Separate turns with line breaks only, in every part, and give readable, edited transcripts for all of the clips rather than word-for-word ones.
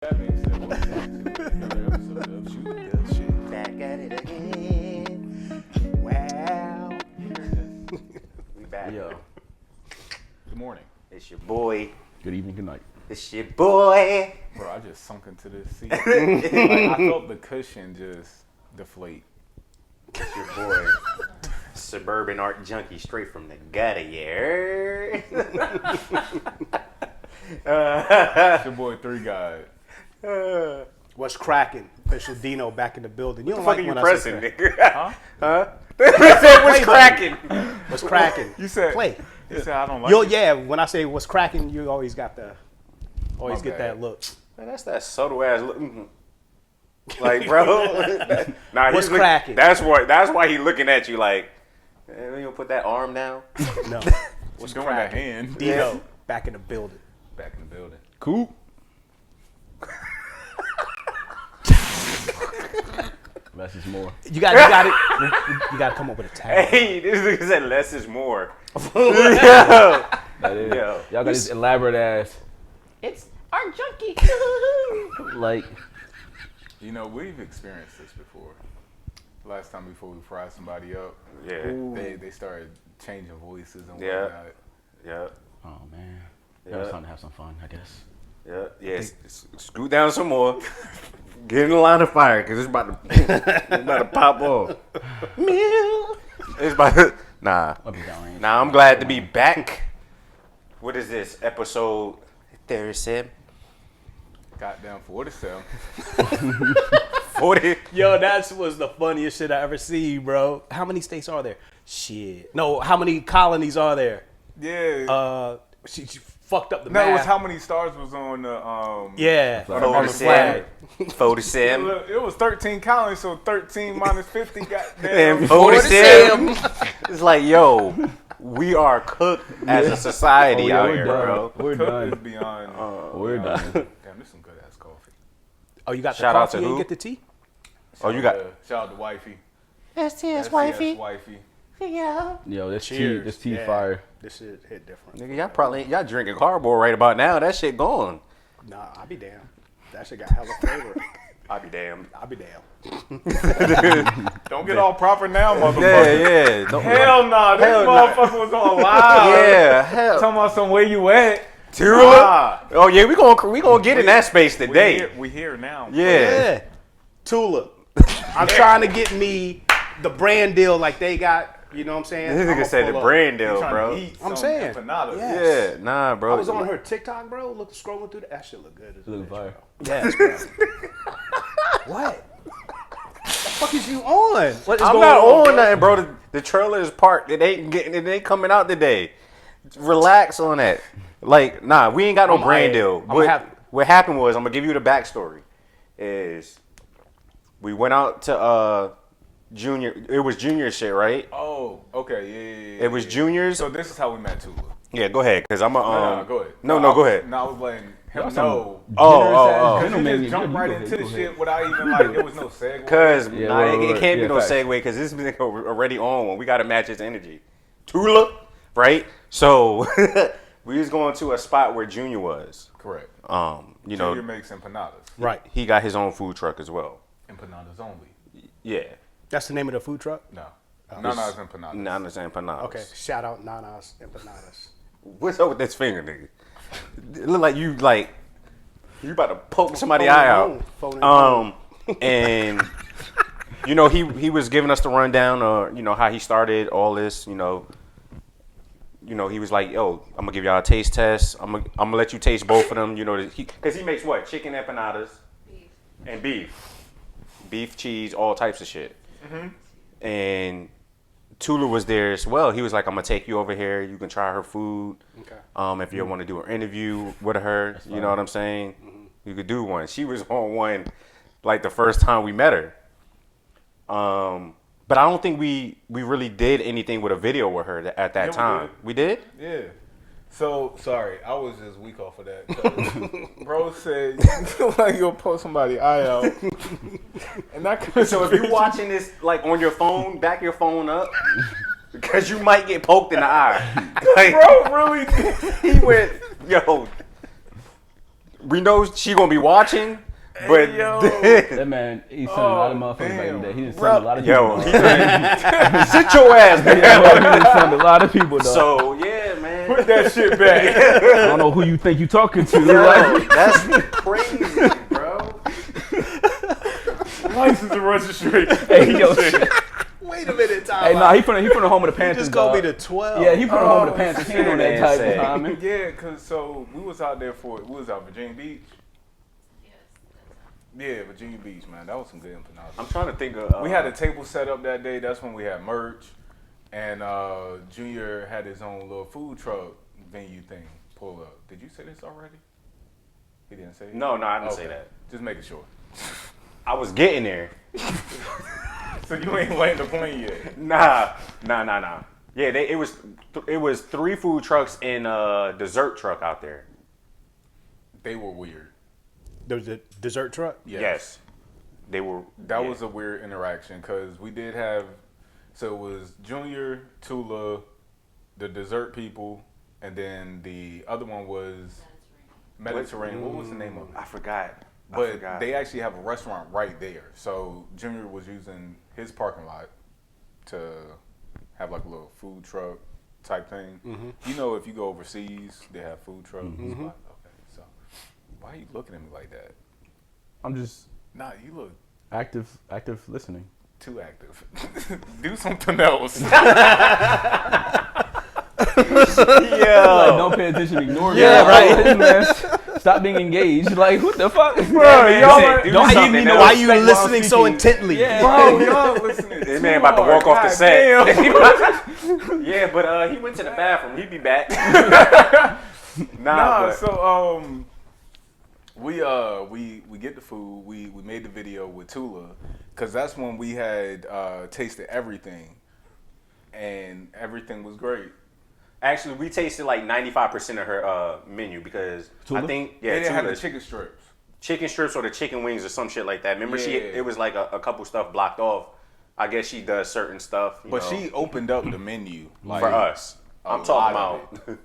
That being said, welcome back to another episode of Shootthashhh.
Back at it again. Wow. We back.
Yo.
Good morning.
It's your boy.
Good evening, good night.
It's your boy.
Bro, I just sunk into this seat. Like, I felt the cushion just deflate.
It's your boy. Suburban art junkie straight from the gutter, yeah.
It's your boy, Three God.
What's cracking? Official Dino back in the building. You don't
What the
like
fuck are you
when I say
pressing,
crack.
nigga? They said what's
Play,
cracking?
What's cracking?
You said,
Play.
You said I don't like
Yo,
it.
yeah. When I say what's cracking, you always got the, always
My
get
bad.
that look.
Man, that's that subtle ass look. Like, bro. Nah,
What's
he's
cracking?
That's why he looking at you like, man, you gonna put that arm down?
No,
What's doing that hand?
Dino back in the building.
Back in the building.
Cool. Less is more.
You got to come up with a tag.
Hey, this nigga said less is more.
That is.
Yo.
Y'all got this elaborate ass.
It's art junkie.
Like,
You know, we've experienced this before. Last time before we fried somebody up,
Yeah.
they started changing voices and
Yeah.
whatnot.
Yeah.
oh man.
Yeah.
It was time to have some fun, I guess.
Yeah. Yes. Scoot down some more. Get in the line of fire, cause it's about to pop off. It's about to, nah.
I'll be down.
Nah, I'm glad to be back. What is this? Episode 37?
Goddamn 47.
40?
Yo, that was the funniest shit I ever seen, bro. How many states are there? Shit. No, how many colonies are there?
Yeah.
She fucked up the
no, it was
math.
how many stars was on the
Yeah,
Flag.
on the flag.
47.
It was 13 colonies, so 13 minus 50
And
goddamn
47. It's like, yo, we are cooked as a society out
we're
here,
done.
bro.
We're
Cook
done.
is beyond.
We're done.
Damn, this is some good ass coffee.
Oh, you got the
Shout out
coffee
to
and
who?
get the tea?
Oh, you got.
Shout out to wifey.
STS
wifey.
Yo, this
Cheers.
tea, this tea
Yeah.
fire.
This shit hit different.
Nigga, y'all drinking cardboard right about now. That shit gone.
Nah, I'll be damned. That shit got hella flavor.
I be damned.
I'll be damned.
Don't get all proper now, motherfucker.
Yeah. Don't,
Hell nah, this
Hell nah.
motherfucker was on live.
Yeah, hell.
Talking about some where you at.
Tula. Oh yeah, we gonna get in that space today.
We here now.
Yeah.
Tula. I'm trying to get me the brand deal like they got. You know what I'm saying?
This nigga
I'ma
said the
pull up.
brand
You
deal,
trying
bro.
to eat
I'm
some
saying.
empanadas.
Yeah.
Yeah, nah, bro.
I was on her TikTok, bro. Scrolling through that shit look good. As a
Look
bitch,
fire.
bro. Yes, bro. What? The fuck is you on? What is
I'm
going
not on
bro?
nothing, bro. The trailer is parked. It ain't coming out today. Relax on that. Like, nah, we ain't got no
I'm
brand
hyped.
deal.
I'ma
What happened was, I'm gonna give you the backstory. Is we went out to Junior. It was Junior shit, right?
Oh, okay, yeah.
It was Junior's.
So this is how we met Tula.
Yeah, go ahead, cause I'm a
No, go ahead.
No, go ahead.
No, I was letting him
Y'all
know.
Oh.
Because
Gentlemen,
you just jumped
you
right
go
into
ahead,
the
go
shit
ahead.
without even like there was no segue.
Cause
Yeah,
nah,
right,
it
right.
can't be
Yeah,
no
facts.
segue, cause this nigga already on one. We gotta match his energy. Tula, right? So we was going to a spot where Junior was.
Correct.
You know,
Junior makes empanadas.
Right.
he got his own food truck as well.
Empanadas only.
Yeah.
That's the name of the food truck?
No. Nana's empanadas.
Nana's empanadas.
Okay. Shout out Nana's Empanadas.
What's up with this finger, nigga? It look like you about to poke somebody's eye out. And you know, he was giving us the rundown of, you know, how he started all this, you know, he was like, yo, I'm gonna give y'all a taste test. I'm gonna let you taste both of them, you know, because he makes what? Chicken empanadas and beef, cheese, all types of shit. And Tula was there as well. He was like, I'm gonna take you over here. You can try her food.
Okay.
If you want to do an interview with her, you know what I'm saying? You could do one. She was on one like the first time we met her. But I don't think we really did anything with a video with her at that
Yeah, we
time.
did.
We did?
Yeah. So sorry, I was just weak off of that. 'Cause bro said like you'll post somebody's eye out, and that could.
So if you're watching this like on your phone, back your phone up. Because you might get poked in the eye. Like,
Bro really did.
he went, yo, we know she gonna be watching. But
That man, he's sending a lot of motherfuckers back in the day. He done sent a lot of people.
yo, sit your ass
He
down.
done sent a lot of people, dog.
So yeah, man.
Put that shit back.
I don't know who you think you talking to.
Yo,
Like,
that's crazy, bro.
License and registration.
hey, yo, shit.
Wait a minute, Tom.
Hey, nah, he from the home of the
You
Panthers.
just called me
dog.
to 12.
Yeah, he from the home of the Panthers. He ain't on that
man,
type
say.
of timing.
Yeah, cause so we was out there we was out Virginia Beach. Yeah, Virginia Beach, man. That was some good empanadas.
I'm trying to think of.
We had a table set up that day. That's when we had merch, and Junior had his own little food truck venue thing pull up. Did you say this already? He didn't say it?
No, I didn't say that.
Just making sure.
I was getting there.
So you ain't landed the plane yet?
Nah. Yeah, it was 3 food trucks and a dessert truck out there.
They were weird.
There was a dessert truck?
Yes. They were.
That was a weird interaction because we did have, so it was Junior, Tula, the dessert people, and then the other one was Mediterranean. What was the name of it?
I forgot.
But they actually have a restaurant right there. So Junior was using his parking lot to have like a little food truck type thing. You know, if you go overseas, they have food trucks. Okay, so why are you looking at me like that?
I'm just
Nah, you look
active listening.
too active. Do something else.
Like, don't pay attention, ignore me.
Yeah,
Like,
right.
man, stop being engaged. Like, what the fuck?
Man,
Y'all
do
don't give
something
me no
else.
Why are you
respect while I'm
listening so
speaking.
intently?
Yeah.
Bro, y'all listening.
This
too
man about to walk
hard.
off the
God
set.
damn.
Yeah, but he went to the bathroom. He'd be back.
Nah,
but
so we get the food. We made the video with Tula because that's when we had tasted everything, and everything was great.
actually, we tasted like 95% of her menu because
Tula?
I think
They didn't have the
Tula's
chicken strips.
or the chicken wings or some shit like that. Remember,
Yeah.
it was like a couple stuff blocked off. I guess she does certain stuff,
But
know,
she opened up the menu like,
for us.
a
I'm talking
lot
about.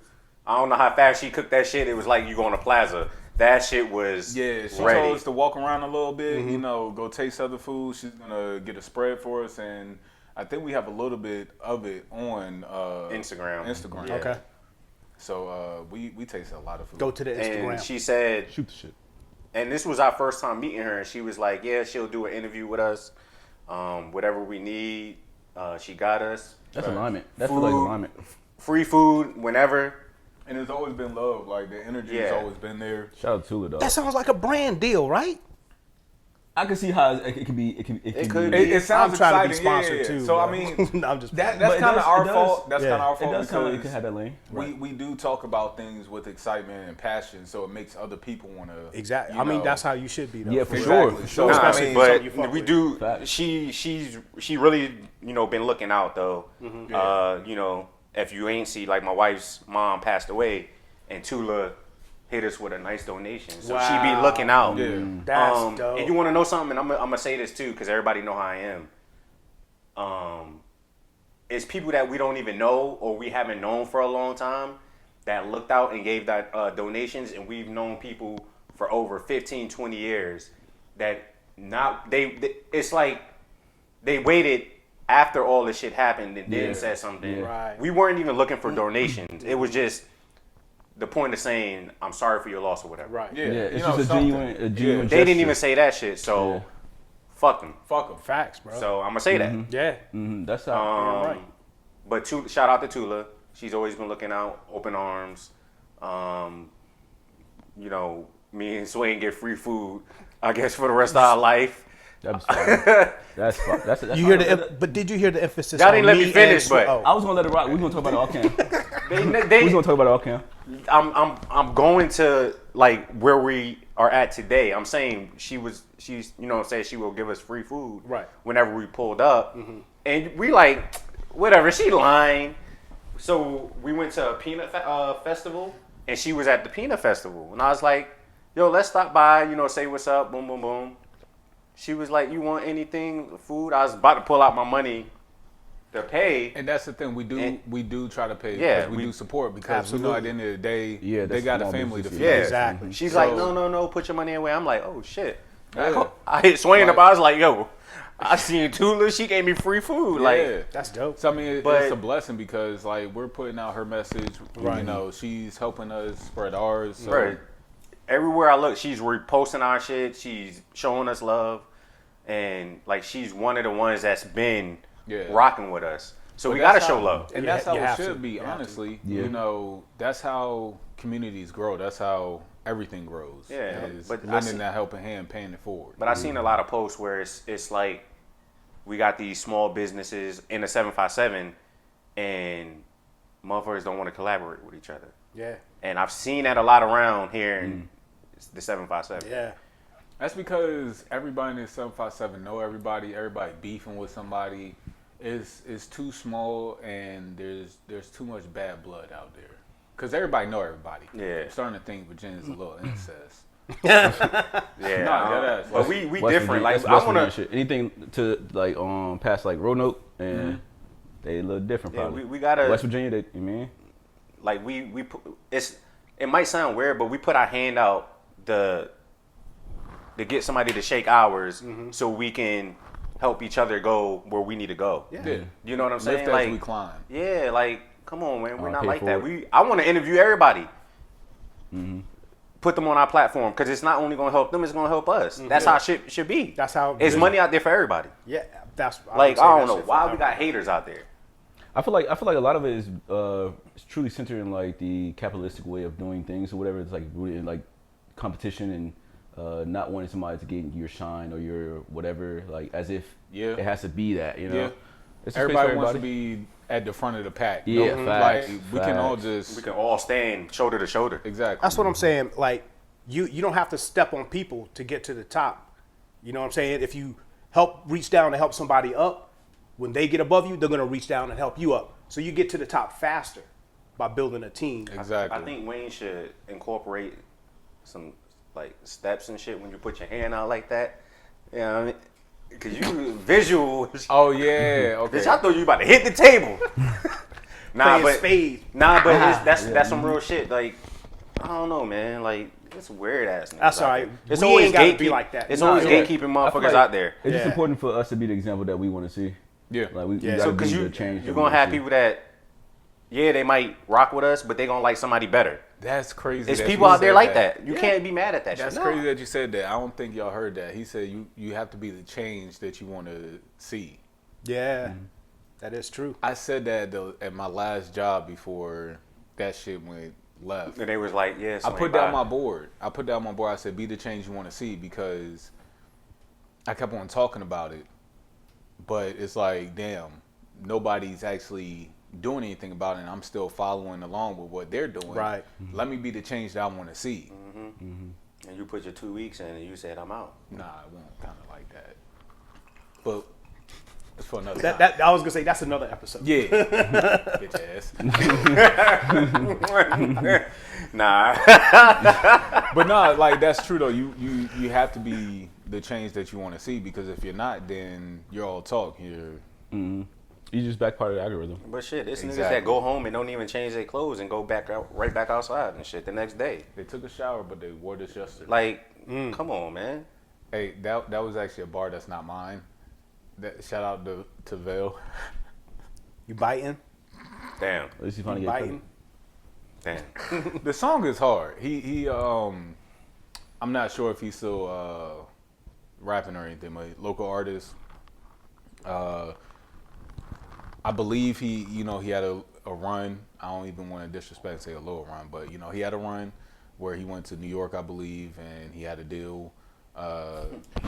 I don't know how fast she cooked that shit. It was like you going to Plaza. That shit was
Yeah, she
ready.
told us to walk around a little bit, you know, go taste other food. She's gonna get a spread for us, and I think we have a little bit of it on
Instagram.
Instagram.
Yeah.
Okay.
So we tasted a lot of food.
Go to the Instagram.
And she said,
Shoot the shit.
and this was our first time meeting her, and she was like, yeah, she'll do an interview with us. Whatever we need, she got us.
That's alignment. That's like alignment.
Free food whenever.
And it's always been love. Like the energy has
Yeah.
always been there.
Shout out to Tula, dog.
That sounds like a brand deal, right?
I can see how it could be. It could
could
be.
be.
It sounds
I'm trying to be
exciting,
sponsored
yeah.
too.
So I
bro.
mean,
No, I'm just
that's
But it
kind of
does-
our
it does-
fault. That's
yeah.
kind of our
It
fault
does sound like it
because
could have that lane.
we do talk about things with excitement and passion, so it makes other people want to.
exactly. I mean, that's how you should be, though.
Yeah, for
Exactly.
sure.
So
Nah,
especially something you
but
fuck
we
with.
do.
Facts.
She really been looking out though. If you ain't see, like my wife's mom passed away, and Tula hit us with a nice donation, so she be
Wow.
looking out.
Yeah.
That's dope.
And you want to know something? And I'm gonna say this too, because everybody know how I am. It's people that we don't even know or we haven't known for a long time that looked out and gave that donations, and we've known people for over 15, 20 years that it's like they waited after all this shit happened and then said something.
Yeah.
Right.
We weren't even looking for donations. It was just the point of saying, I'm sorry for your loss or whatever.
Right.
Yeah,
Yeah,
you
it's
know,
just a
something.
genuine
They didn't
gesture.
even say that shit, so
Yeah.
fuck them.
Fuck them.
Facts, bro.
So I'm gonna say that.
yeah.
That's how.
You're right.
But shout out to Tula. She's always been looking out, open arms. Me and Swain get free food, I guess, for the rest of our life.
That's fine. That's fine. That's
You hear
fine.
but did you hear the emphasis?
Y'all
on
didn't let me finish,
and
but-
I was gonna let it rock. We're gonna talk about it all cam.
They,
We're gonna talk about it all cam.
I'm going to like where we are at today. I'm saying she's said she will give us free food
Right.
whenever we pulled up, and we like whatever. She lying. So we went to a peanut festival, and she was at the peanut festival, and I was like, "Yo, let's stop by. Say what's up. Boom, boom, boom." She was like, "You want anything, food?" I was about to pull out my money the pay.
And that's the thing, we do try to pay.
Yeah,
we do support because
absolutely.
we know at the end of the day,
Yeah,
they
that's
got a
small
family to
business,
feed.
Yeah,
Exactly.
She's
So-
like, no, put your money away. I'm like, oh shit.
Yeah.
I hit Swain up.
Like-
I was like, yo, I seen Tula. She gave me free food.
Yeah.
Like,
That's dope.
So I mean,
But-
it's a blessing because like we're putting out her message.
Right.
You know, she's helping us spread ours. So
bro, everywhere I look, she's reposting our shit. She's showing us love, and like she's one of the ones that's been
Yeah.
rocking with us. So
But
we gotta
that's
show
how-
love.
And
You
that's
ha-
how
you
it
have to.
should be,
You have to.
honestly.
Yeah.
You know, that's how communities grow. That's how everything grows.
Yeah,
is
but I
lending
see-
that helping hand, paying it forward.
But I seen a lot of posts where it's like we got these small businesses in the 757, and motherfuckers don't want to collaborate with each other.
Yeah.
And I've seen that a lot around here in the 757.
Yeah.
That's because everybody in the 757 know everybody. Everybody beefing with somebody. Is too small, and there's too much bad blood out there. Cause everybody know everybody.
Yeah.
I'm starting to think Virginia's a little incest.
Yeah,
deadass.
but we
West
different.
Virginia-
Like
that's
I
West
wanna,
Virginia shit. Anything to like past like Roanoke and they a little different
yeah,
probably.
we gotta
West Virginia, they, you mean?
like we it might sound weird, but we put our hand out to get somebody to shake ours so we can help each other go where we need to go.
Yeah.
You know what I'm saying?
Lift as
Like
we climb.
yeah, like come on, man, we're not
pay
like that.
forward.
I want to interview everybody. Put them on our platform because it's not only going to help them, it's going to help us. That's how shit should be.
That's how-
it's money out there for everybody.
Yeah. That's
Like
would say
I don't
that
know
shit
why
for
we got
everybody.
haters out there.
I feel like a lot of it is truly centered in like the capitalistic way of doing things or whatever. It's like rooted in like competition and not wanting somebody to get your shine or your whatever, like as if
Yeah.
it has to be that, you know.
Yeah.
It's a space for
Everybody wants to be at the front of the pack.
Yeah, facts,
like we can all
facts.
just
We can all stand shoulder to shoulder.
exactly.
That's what I'm saying. Like you don't have to step on people to get to the top. You know what I'm saying? If you reach down to help somebody up, when they get above you, they're gonna reach down and help you up. So you get to the top faster by building a team.
Exactly.
I think Wayne should incorporate some like steps and shit when you put your hand out like that. You know what I mean? Cause you visual.
Oh yeah. Okay.
Bitch, I thought you about to hit the table.
Playing spades.
That's some real shit. Like I don't know, man. Like it's weird ass. niggas
That's
out
all right.
there. It's
We
always
ain't gotta be
gatekeep-
like that.
It's
No,
always
yeah.
gatekeeping
I feel
motherfuckers
like
out there.
It's just
Yeah.
important for us to be the example that we want to see.
Yeah.
Like we
Yeah.
gotta
So
be
cause
the
you
change. that
you're
we
gonna
wanna
have
see.
people that they might rock with us, but they gonna like somebody better.
That's crazy.
There's
that
people
you
out there
said
like that. You can't be mad at that
That's
shit.
crazy that you said that. I don't think y'all heard that. He said you have to be the change that you want to see.
Yeah. That is true.
I said that at my last job before that shit went left.
And they was like, yeah.
I put down my board. I said, be the change you want to see, because I kept on talking about it. But it's like, damn, nobody's actually doing anything about it, and I'm still following along with what they're doing.
Right.
Let me be the change that I want to see.
And you put your 2 weeks in, and you said, I'm out.
Nah, it won't kind of like that. But it's for another time.
That I was gonna say that's another episode.
Yeah. Bitch ass.
Nah.
But no, like that's true though. You have to be the change that you want to see, because if you're not, then you're all talk.
You just back part of the algorithm.
But shit, it's niggas
Exactly.
that go home and don't even change their clothes and go back out right back outside and shit the next day.
They took a shower, but they wore this yesterday.
Like, come on, man.
Hey, that was actually a bar that's not mine. Shout out to Vale.
You biting?
Damn.
At least you finally
You
get
biting?
Damn.
The song is hard. He I'm not sure if he's still rapping or anything, but local artist. I believe he had a run. I don't even want to disrespect and say a little run, but he had a run where he went to New York, I believe, and he had a deal.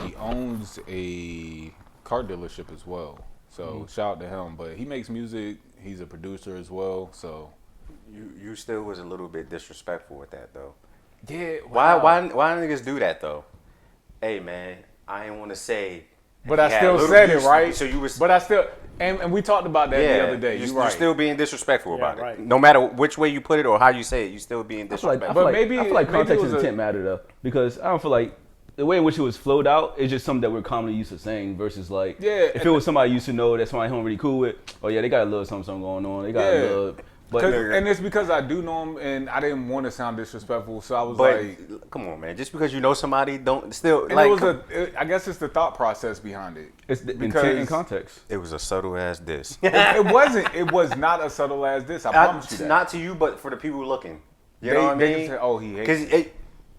He owns a car dealership as well, so shout out to him. But he makes music. He's a producer as well. So
You still was a little bit disrespectful with that though.
yeah,
Why niggas do that though? Hey man, I ain't want to say.
But
he
I
had
still
little
said it,
use,
right?
So you was.
But I still, and we talked about that the other day. You're right.
You're still being disrespectful
Yeah,
about
right.
it. No matter which way you put it or how you say it, you still being
I feel like,
disrespectful.
But maybe-
I feel like
maybe it
context
was
and
a-
intent matter though, because I don't feel like the way in which it was flowed out is just something that we're commonly used to saying versus like if it was somebody you used to know that somebody who I'm really cool with, oh yeah, they got a little something going on. They got a little, but
and it's because I do know them and I didn't want to sound disrespectful, so I was like,
come on, man, just because you know somebody don't still
and
like.
I guess it's the thought process behind it.
It's the intent and context.
It was a subtle ass diss.
It wasn't. It was not a subtle as this. I promise you that.
Not to you, but for the people looking. You know what I mean?
They say, oh, he hates
Because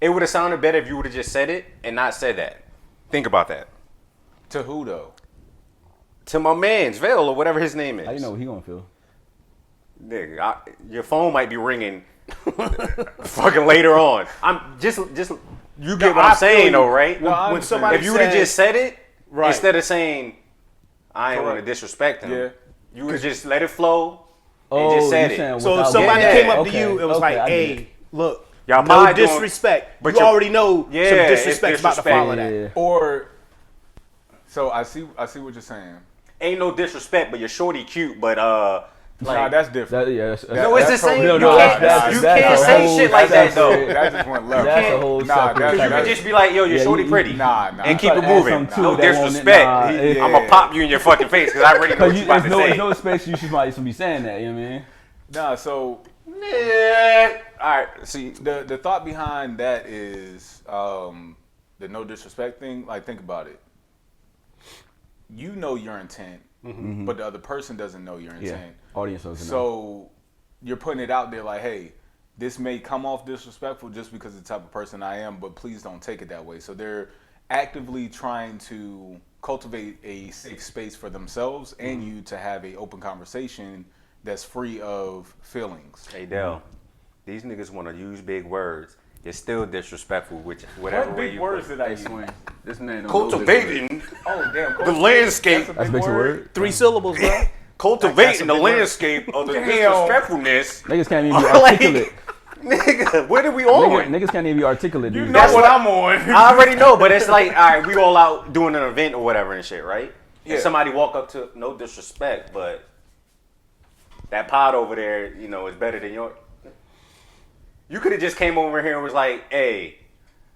it would have sounded better if you would have just said it and not said that. Think about that.
To who though?
To my man's Vale or whatever his name is.
How you know what he gonna feel?
Nigga, your phone might be ringing fucking later on. I'm just you get what I'm saying though, right?
No,
when somebody if you would have just said it instead of saying I ain't want to disrespect him, you would just let it flow and just said it.
So if somebody came up to you, it was like, hey, look,
y'all
no disrespect, but you already know some disrespect's about to follow that.
Or so I see what you're saying.
Ain't no disrespect, but you're shorty cute, but like,
nah, that's different.
No, it's the same. You
You
can't say shit like that though.
That just went left.
That's a whole
Because you can just be like, yo, you're shorty pretty.
Nah.
And keep it moving. No disrespect. I'm going to pop you in your fucking face because I already know what you're about to say.
There's no space you should be saying that, you know what I mean?
Nah, so.
Yeah. All right. See,
the thought behind that is the no disrespect thing. Like, think about it. You know your intent, but the other person doesn't know your intent.
Yeah. Audience doesn't know.
So you're putting it out there like, hey, this may come off disrespectful just because of the type of person I am, but please don't take it that way. So they're actively trying to cultivate a safe space for themselves and you to have an open conversation that's free of feelings.
Hey, Del, these niggas want to use big words. It's still disrespectful, which whatever
What
way
big
you
words did I
Hey,
use?
this man don't
cultivating
Oh, damn.
the landscape.
That's a big word.
3 syllables, bro.
Cultivating the landscape of the disrespectfulness.
Niggas can't even be articulate.
Nigga, what are we on?
Niggas can't even be articulate.
You
these
know
days.
what I'm on.
I already know, but it's like, all right, we all out doing an event or whatever and shit, right?
Yeah.
And somebody walk up to, no disrespect, but that pod over there, you know, is better than yours. You could have just came over here and was like, hey,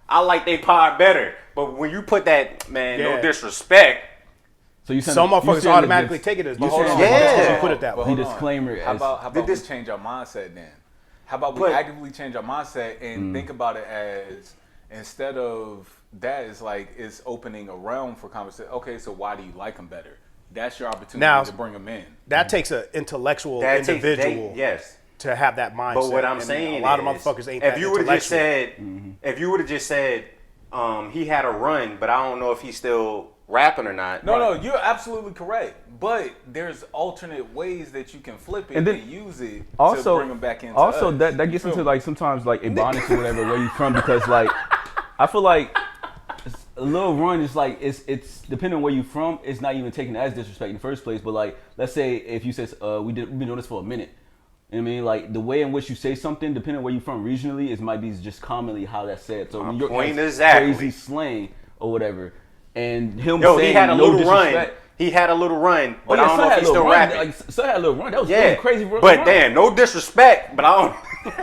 I like they pod better. But when you put that, man, no disrespect.
So you
some motherfuckers automatically take it as
you
put it that way.
The disclaimer.
How about we change our mindset then? How about we actively change our mindset and think about it as instead of that is like it's opening a realm for conversation. Okay, so why do you like them better? That's your opportunity to bring them in.
That takes an intellectual individual.
Yes.
To have that mindset.
But what I'm saying
a lot
is,
of motherfuckers ain't
if
that
you would have just
intellectual.
said, if you would have just said, he had a run, but I don't know if he's still rapping or not.
No, you're absolutely correct. But there's alternate ways that you can flip it and use it to bring them back into
Also,
us.
that gets into like sometimes like Ebonics or whatever where you from because like I feel like a little run is like it's depending on where you from. It's not even taken as disrespect in the first place. But like let's say if you said we've been doing this for a minute. You know what I mean, like the way in which you say something, depending on where you're from regionally, it might be just commonly how that's said. So New York has crazy slang or whatever, and him saying
he had a little
disrespect,
run. He had a little run, but
I
don't know if he's still rapping.
Like, so had a little run. That was really crazy.
But damn, no disrespect, but I don't.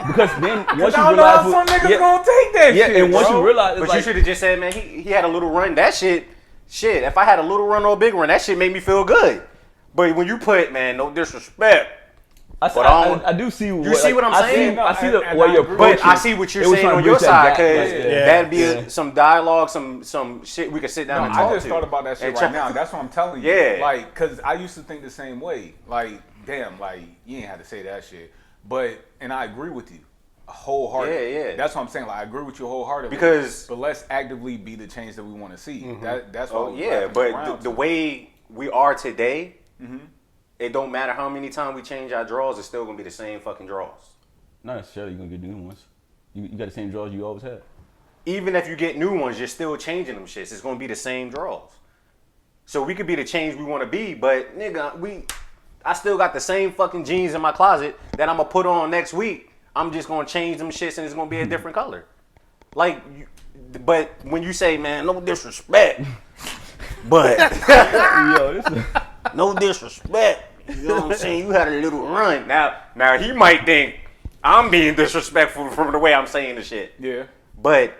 Because then once
I
you
don't know
realize,
how some niggas gonna take that shit.
and once you realize,
but
like,
you should have just said, man, he had a little run. That shit. If I had a little run or a big run, that shit made me feel good. But when you put, man, no disrespect.
I do see.
You see what I'm saying?
I see the way you're approaching.
But I see what you're saying on your side because that'd be some dialogue, some shit we could sit down and talk to.
I just thought about that shit right now. That's what I'm telling you.
Yeah.
Like, because I used to think the same way. Like, damn, like, you ain't had to say that shit. And I agree with you wholeheartedly.
Yeah.
That's what I'm saying. Like, I agree with you wholeheartedly. But let's actively be the change that we want to see. That's what
but the way we are today, it don't matter how many times we change our draws, it's still gonna be the same fucking draws.
Not necessarily. You're gonna get new ones. You got the same draws you always had.
Even if you get new ones, you're still changing them shits. It's gonna be the same draws. So we could be the change we want to be, but nigga, I still got the same fucking jeans in my closet that I'm gonna put on next week. I'm just gonna change them shits and it's gonna be a different color. Like, but when you say, man, no disrespect, but no disrespect. You know what I'm saying? You had a little run. Now he might think I'm being disrespectful from the way I'm saying the shit.
Yeah.
But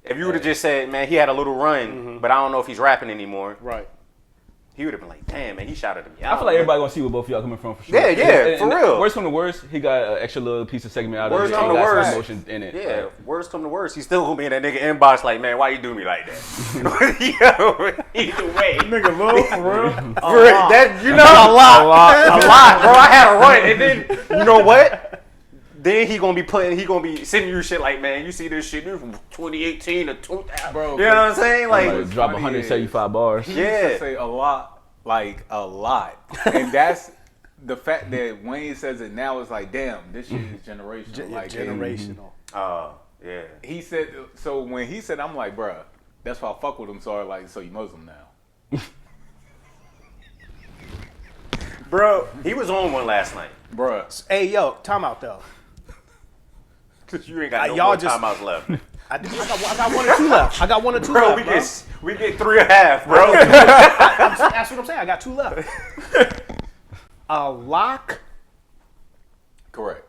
If you would have just said, man, he had a little run, but I don't know if he's rapping anymore.
Right.
He would have been like, damn, man, he shouted at me.
I feel like everybody gonna see where both of y'all coming from for sure.
Yeah, yeah, for real.
Worst come to worst, he got an extra little piece of segment out of it.
Worst come to
He got some
worst.
emotion in it.
Yeah, worst come to worst, he's still gonna be in that nigga inbox like, man, why you do me like that? Yo, either way.
Nigga, Lil, for real?
For that, you know, a lot, bro. I had a run, and then, you know what? Then he gonna be sending you shit like, man, you see this shit from 2018 to 2000.
Bro,
you know what I'm saying? Like,
Like, drop 175 bars.
He used to say a lot, like a lot. And that's the fact that Wayne says it now is like, damn, this shit is generational. Like
Generational.
yeah.
He said, so when he said, I'm like, bruh, that's why I fuck with him. So I'm like, so you Muslim now.
Bro, he was on one last night.
Bruh.
Hey, yo, time out though.
Cause you ain't got no
y'all
more
just-
timeouts left.
I got 1 or 2 left. I got 1 or 2
Bro,
left,
we get 3.5, bro.
That's what I'm saying. I got 2 left. A lock,
Correct.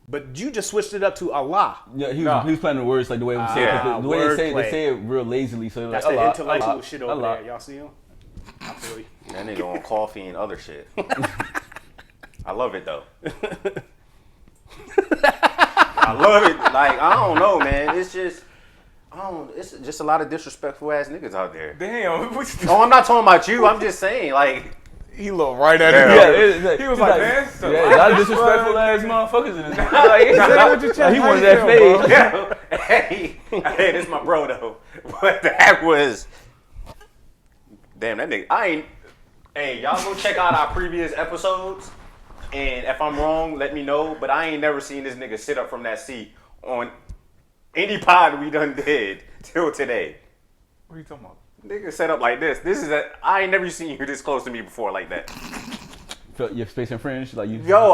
but you just switched it up to Allah.
Yeah, he was playing the words like the way we say
Yeah.
it. The way they
Wordplay.
say it real lazily. So
That's
like,
the
Allah,
intellectual
Allah,
shit over
Allah.
there. Y'all see him? I feel you.
That nigga on coffee and other shit. I love it though. I love it. Like, I don't know, man. It's just, it's just a lot of disrespectful ass niggas out there.
Damn.
Oh, I'm not talking about you. I'm just saying, like,
He looked right at
Yeah.
him. He was like, man,
yeah, a lot of disrespectful ass motherfuckers in this. Like, he wanted that fade.
yeah. Hey, this my bro though. But that was, damn, that nigga. Hey, y'all go check out our previous episodes. And if I'm wrong, let me know. But I ain't never seen this nigga sit up from that seat on any pod we done did till today.
What are you talking about?
Nigga set up like this. I ain't never seen you this close to me before like that.
Felt your space and fringe, like you.
Bro,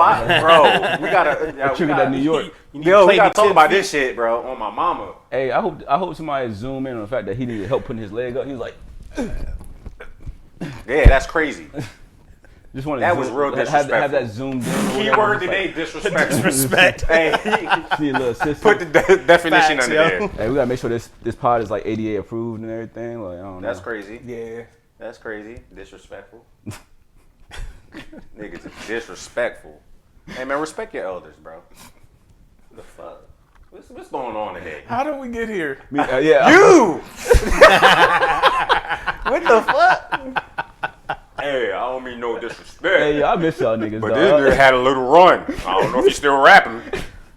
we gotta.
Triggered that New York.
Yo, we gotta talk
10
about
feet.
this shit, bro, on my mama.
Hey, I hope somebody zoom in on the fact that he needed help putting his leg up. He was like,
Yeah, that's crazy.
just wanted
That
to
was
zoom,
real
have
disrespectful.
that zoomed in. or whatever.
Keyword
Just
today, disrespectful.
Disrespect.
Hey,
Like, need a little assistance.
put the definition
Facts,
under
yo.
there.
Hey, we gotta make sure this pod is like ADA approved and everything. Like, I don't know.
That's crazy.
Yeah.
That's crazy. Disrespectful. Niggas is disrespectful. Hey man, respect your elders, bro. The fuck? What's going on today?
How did we get here?
Yeah.
You! What the fuck? Hey, I don't mean no disrespect.
Hey, I miss y'all niggas,
But
dog.
this nigga had a little run. I don't know if he's still rapping.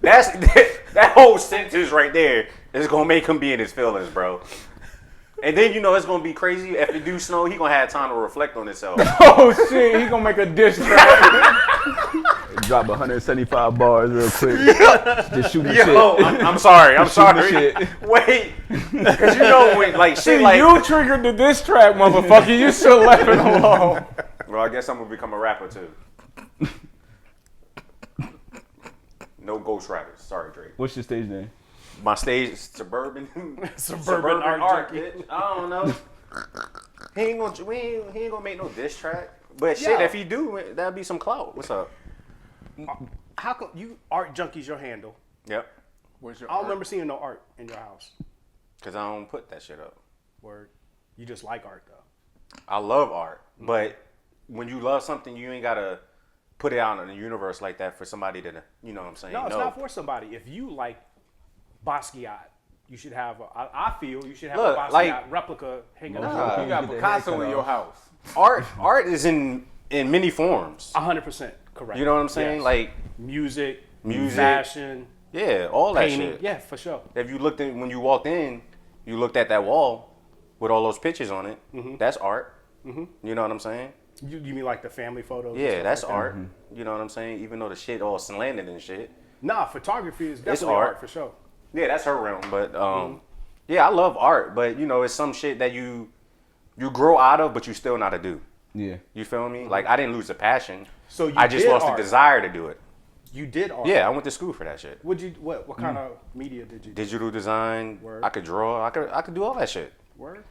That whole sentence right there is gonna make him be in his feelings, bro. And then you know it's gonna be crazy. If it do snow, he gonna have time to reflect on himself.
Oh shit, he gonna make a diss track.
Drop 175 bars real quick. Just shooting
Yo,
shit.
I'm sorry. I'm sorry.
shit.
Wait, because you know when like shit
See,
like.
you triggered the diss track, motherfucker. You should have left it alone.
Well, I guess I'm gonna become a rapper too. No ghostwriters. Sorry, Drake.
What's your stage name?
My stage is suburban
Art
art.
junkie.
Bitch. I don't know. He ain't gonna make no diss track. But shit,
Yo.
if he do, that'd be some clout. What's up?
How come you art junkies your handle?
Yep.
Where's your
I don't remember seeing no art in your house.
Cause I don't put that shit up.
Word. You just like art though.
I love art, but when you love something, you ain't gotta put it out in the universe like that for somebody to, you know what I'm saying?
No, it's not for somebody. If you like Basquiat, you should have. I feel you should have
Look,
a Basquiat
like-
replica hanging
You
up.
got Picasso in your house.
Art is in many forms.
100% correct.
You know what I'm saying?
Yes.
Like,
music,
Music.
fashion,
yeah, all that
painting.
shit.
Yeah, for sure.
If you looked in when you walked in, you looked at that wall with all those pictures on it. That's art. You know what I'm saying?
You mean like the family photos? and
Yeah,
stuff
that's
like that?
art. You know what I'm saying? Even though the shit all slanted and shit.
Nah, photography is definitely
art.
art for sure.
Yeah, that's her realm. But yeah, I love art. But you know, it's some shit that you grow out of, but you still not to do.
Yeah.
You feel me? Like I didn't lose the passion.
So you
I just
did
lost
art.
the desire to do it.
You did art.
Yeah, I went to school for that shit.
What kind of media did you do?
Digital design.
Word.
I could draw. I could do all that shit.
Word?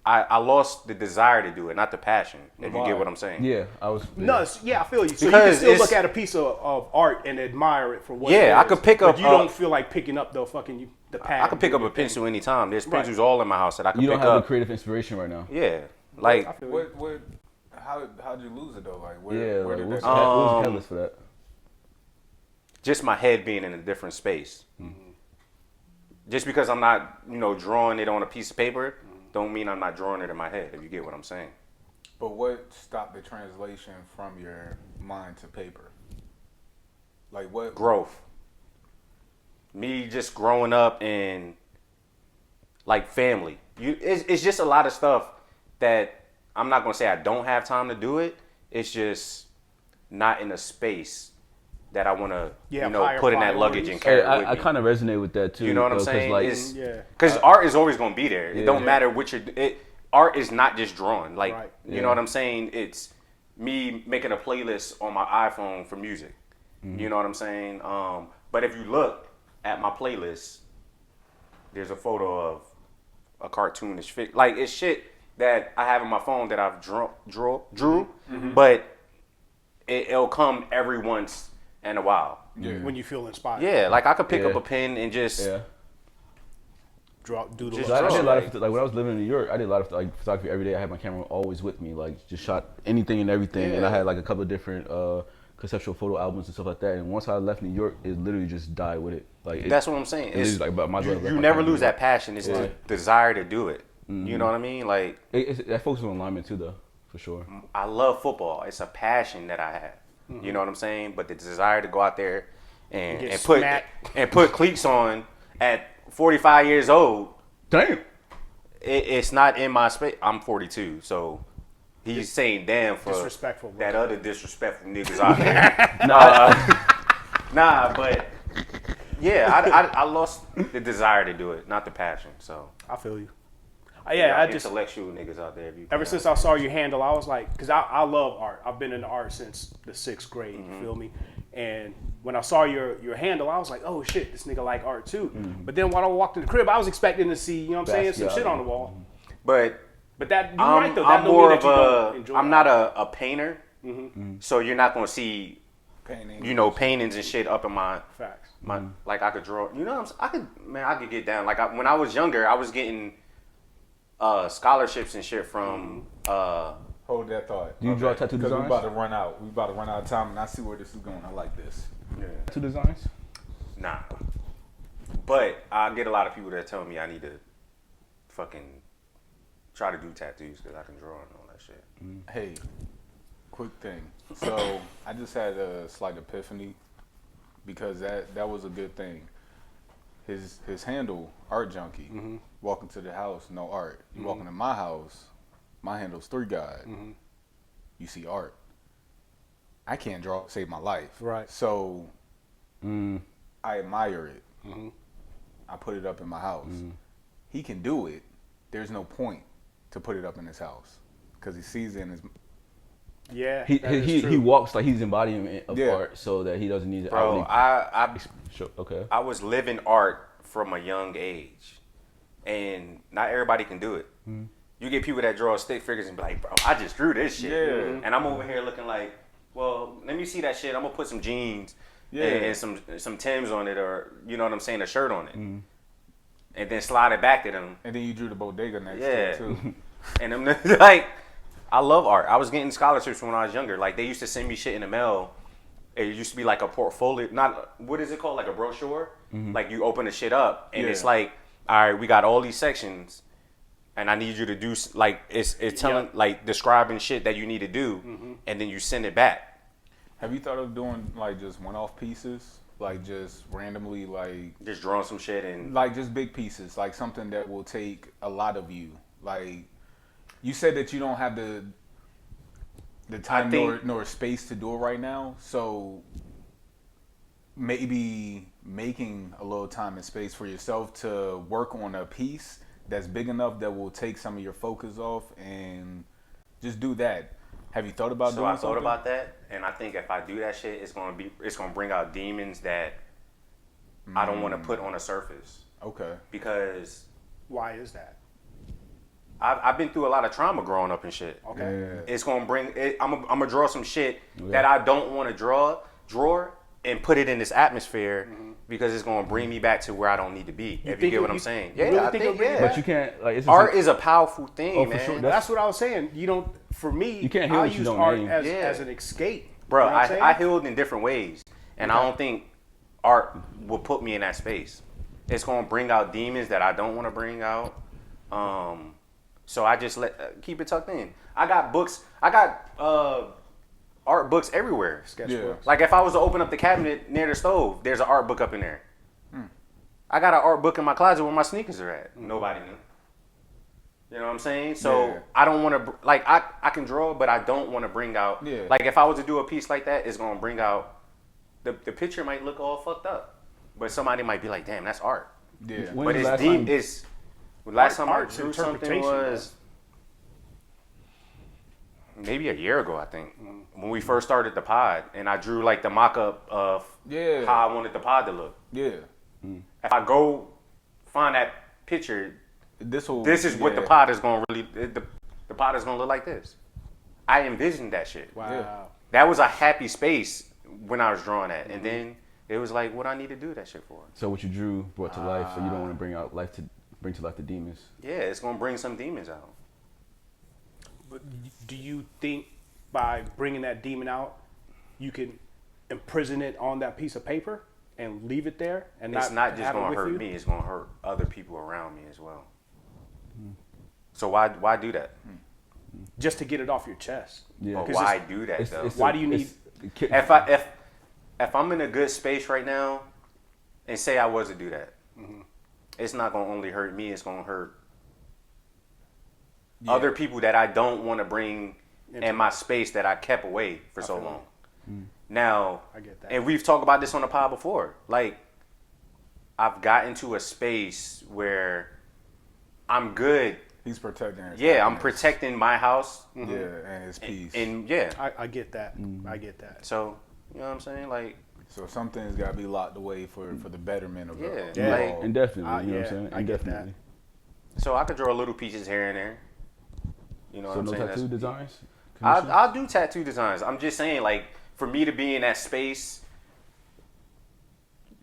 I lost the desire to do it, not the passion. If you
Why?
get what I'm saying.
Yeah, I was.
No, I feel you. So
Because
you can still
it's-
look at a piece of art and admire it for what it is.
Yeah, I could pick
but
up
you
a-
don't feel like picking up the pad.
I could pick up a
and do your
pencil anytime. There's
Right.
pencils all in my house that I could
You don't
pick
have
up.
the creative inspiration right now.
Yeah,
thing. I
like
feel you.
What how'd you lose it though? Like
Yeah,
where
like,
did
what was
that
the
go?
what was the catalyst for that?
just my head being in a different space. Just because I'm not, drawing it on a piece of paper, don't mean I'm not drawing it in my head. If you get what I'm saying.
But what stopped the translation from your mind to paper? Like what
Growth. Me just growing up in like family. It's just a lot of stuff that I'm not gonna say I don't have time to do it. It's just not in a space that I want to,
Yeah,
put in that luggage and carry
Hey,
it with
I
me.
kind of resonate with that too.
You know what I'm
though, 'cause,
saying?
Like,
Yeah.
Because art is always going to be there. It don't
Yeah.
matter what art is not just drawing. Like,
Right.
you know what I'm saying? It's me making a playlist on my iPhone for music. You know what I'm saying? But if you look at my playlist, there's a photo of a cartoonish fit. Like, it's shit that I have in my phone that I've drew, but it'll come every once in a while.
When you feel inspired.
Yeah, like I could pick
Yeah.
up a pen and just
yeah.
Do the
Just
So I did a lot
Like-
of like when I was living in New York. I did a lot of like photography every day. I had my camera always with me, like just shot anything and everything. And I had like a couple of different conceptual photo albums and stuff like that. And once I left New York, it literally just died with it. Like
That's what I'm saying.
it literally, like, but might as well
You,
left
you
my
never
camera
lose
there.
that passion. It's the desire to do it. You know what I mean? Like,
That focuses on alignment too, though, for sure.
I love football. It's a passion that I have. You know what I'm saying? But the desire to go out there and,
Get
and put
smacked.
and put cleats on at 45 years old,
Damn.
it's not in my space. I'm 42, so he's saying damn for
Disrespectful, bro.
that other disrespectful niggas out there. Nah, but yeah, I lost the desire to do it, not the passion. So
I feel you. Yeah, I just
intellectual niggas out there. If you
ever since I saw your handle, I was like, because I love art. I've been into art since the 6th grade. You feel me? And when I saw your handle, I was like, oh shit, this nigga like art too. But then when I walked in the crib, I was expecting to see, you know what I'm saying, some
Basquiat.
shit on the wall.
but
But that you're
I'm,
right though. That
I'm
don't
more
mean
of
that you don't enjoy
I'm
it.
not a painter, so you're not gonna see
painting?
paintings and shit up in my
Facts.
like I could draw. You know what I'm saying? I could get down. Like when I was younger, I was getting scholarships and shit from
Hold that thought.
Do you draw tattoo
Because we
designs?
about to run out. We about to run out of time, and I see where this is going. I like this.
Two designs.
nah. But I get a lot of people that tell me I need to fucking try to do tattoos because I can draw and all that shit.
Hey, quick thing. So I just had a slight epiphany because that was a good thing. His handle, Art Junkie. Walking to the house, no art. You walk into my house, my handle's 3 God. You see art. I can't draw, save my life.
Right.
So I admire it. I put it up in my house. He can do it. There's no point to put it up in his house because he sees it in his.
Yeah.
He
that is
he
true.
he walks like he's embodiment of
Yeah.
art, so that he doesn't need to.
Bro,
Okay.
I was living art from a young age, and not everybody can do it. You get people that draw stick figures and be like, bro, I just drew this shit.
Yeah.
And I'm over here looking like, well, let me see that shit. I'm gonna put some jeans
Yeah.
and some Timbs on it, or you know what I'm saying, a shirt on it, and then slide it back to them.
And then you drew the bodega next to
Yeah.
it too.
And I'm like, I love art. I was getting scholarships when I was younger. Like they used to send me shit in the mail. It used to be like a portfolio, not what is it called, like a brochure. Like you open the shit up, and it's
Yeah.
like, all right, we got all these sections, and I need you to do like it's telling like describing shit that you need to do, and then you send it back.
Have you thought of doing like just one-off pieces, like just randomly,
Just drawing some shit and
like just big pieces, like something that will take a lot of you? Like you said that you don't have the time nor space to do it right now, so maybe making a little time and space for yourself to work on a piece that's big enough that will take some of your focus off and just do that. Have you thought about
so
doing
I thought
something?
about that, and I think if I do that shit, it's gonna bring out demons that I don't want to put on the surface
Okay.
because
Why is that?
I've been through a lot of trauma growing up and shit.
Okay.
Yeah.
It's gonna bring. I'm gonna draw some shit that I don't want to draw, and put it in this atmosphere because it's gonna bring me back to where I don't need to be. If you get what I'm saying? Yeah,
really
I
think
think
it'll bring you
yeah.
But you can't like it's
Art is a powerful thing,
Oh, for
man.
sure.
That's what I was saying. You don't. For me,
You can't heal
I
what you
use
don't
art
name.
as an escape.
Bro,
You know what I'm saying?
I healed in different ways, and I don't think art will put me in that space. It's gonna bring out demons that I don't want to bring out. So I just keep it tucked in. I got books. I got art books everywhere.
Sketchbooks.
Like if I was to open up the cabinet near the stove, there's an art book up in there. I got an art book in my closet where my sneakers are at. Nobody knew. You know what I'm saying? So
Yeah.
I don't want to like I can draw, but I don't want to bring out like if I was to do a piece like that, it's gonna bring out the picture might look all fucked up, but somebody might be like, damn, that's art.
Yeah.
When
But
was the
it's
last
deep.
time-
It's last time I
Art's
drew something
interpretation,
was maybe a year ago, I think, when we first started the pod, and I drew like the mock-up of how I wanted the pod to look.
Yeah.
If I go find that picture,
This
is what the pod is gonna really. The pod is gonna look like this. I envisioned that shit.
Wow.
Yeah.
That was a happy space when I was drawing that, and then it was like, what I need to do that shit for?
So what you drew brought to life, so you don't want to bring to life the demons.
Yeah, it's gonna bring some demons out.
But do you think by bringing that demon out, you can imprison it on that piece of paper and leave it there, and
It's not just
have it
gonna
with
hurt
you?
me; it's gonna hurt other people around me as well. So why do that?
Just to get it off your chest.
Yeah.
But
'Cause
why
it's-
do that though?
Why do you need-
If I'm in a good space right now, and say I was to do that, it's not gonna only hurt me. It's gonna hurt other people that I don't want to bring in my space that I kept away for so long. Now,
I get that.
and we've talked about this on the pod before. Like, I've gotten to a space where I'm good.
He's protecting his
Yeah, I'm
happiness.
protecting my house.
Yeah, and his peace.
And yeah,
I get that. I get that.
so you know what I'm saying? Like,
So some things got to be locked away for the betterment of
Yeah.
the
Yeah.
all.
Indefinitely, you know what
yeah,
I'm saying?
I get that.
Indefinitely.
so I could draw little pieces here and there. You know
So
what I'm
no
saying?
tattoo
That's-
designs? Commission?
I'll do tattoo designs. I'm just saying, like, for me to be in that space,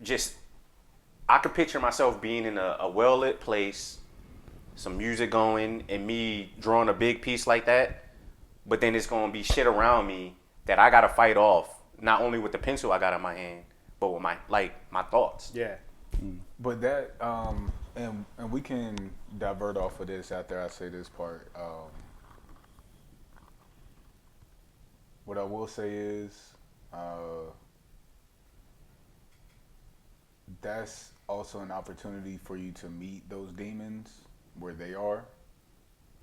just I could picture myself being in a well lit place, some music going, and me drawing a big piece like that. But then it's gonna be shit around me that I gotta fight off, not only with the pencil I got in my hand, but with my thoughts.
Yeah.
But that and we can divert off of this after I say this part. What I will say is that's also an opportunity for you to meet those demons where they are,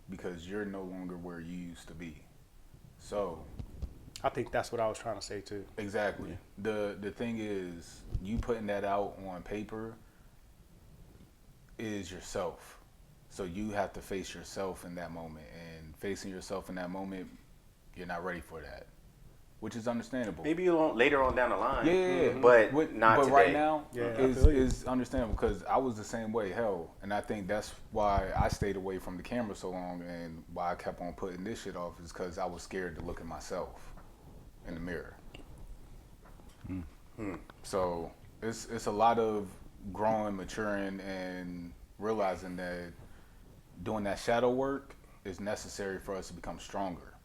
because you're no longer where you used to be. So
I think that's what I was trying to say too.
exactly. The thing is, you putting that out on paper is yourself. So you have to face yourself in that moment, and facing yourself in that moment, you're not ready for that, which is understandable.
Maybe later on down the line.
Yeah,
But not
But
today.
right now,
Yeah, I
is
feel you.
is understandable, because I was the same way. Hell, and I think that's why I stayed away from the camera so long, and why I kept on putting this shit off is because I was scared to look at myself in the mirror. So it's a lot of growing, maturing, and realizing that doing that shadow work is necessary for us to become stronger.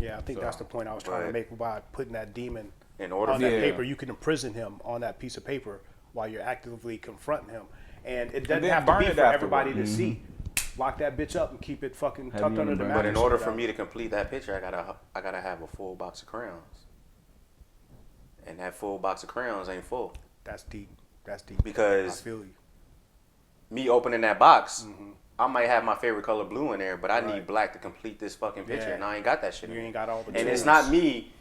Yeah, I think that's the point I was trying to
Right.
make by putting that demon
In order
on
for
that
Yeah.
paper. You can imprison him on that piece of paper while you're actively confronting him, and it doesn't
then
have to
burn
be
it
for everybody
afterward.
to see. Lock that bitch up and keep it fucking
Have
tucked
you
under
on
the
the
mattress.
But in order for me to complete that picture, I gotta have a full box of crayons, and that full box of crayons ain't full.
That's deep. That's deep.
Because-
I feel you.
Me opening that box, I might have my favorite color blue in there, but I need black to complete this fucking picture,
Yeah.
and I ain't got that shit.
You
in
ain't
there.
got all the
And it's
tools.
not me.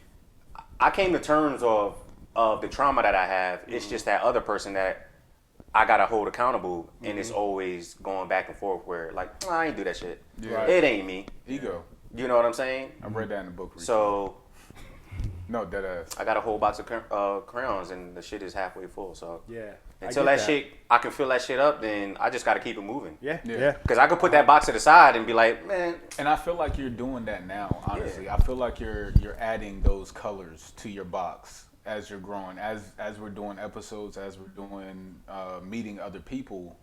I came to terms of the trauma that I have. It's just that other person that I gotta hold accountable, and it's always going back and forth. Where like, I ain't do that shit.
Yeah.
It ain't me.
Ego.
You know what I'm saying?
I read that in the book recently.
So
No, dead ass.
I got a whole box of crayons, and the shit is halfway full. So
Yeah.
until that shit, I can fill that shit up, then I just got to keep it moving.
Yeah.
Yeah.
Yeah.
Because I could put that box to the side and be like, man.
And I feel like you're doing that now, honestly.
Yeah.
I feel like you're adding those colors to your box as you're growing, as we're doing episodes, as we're doing meeting other people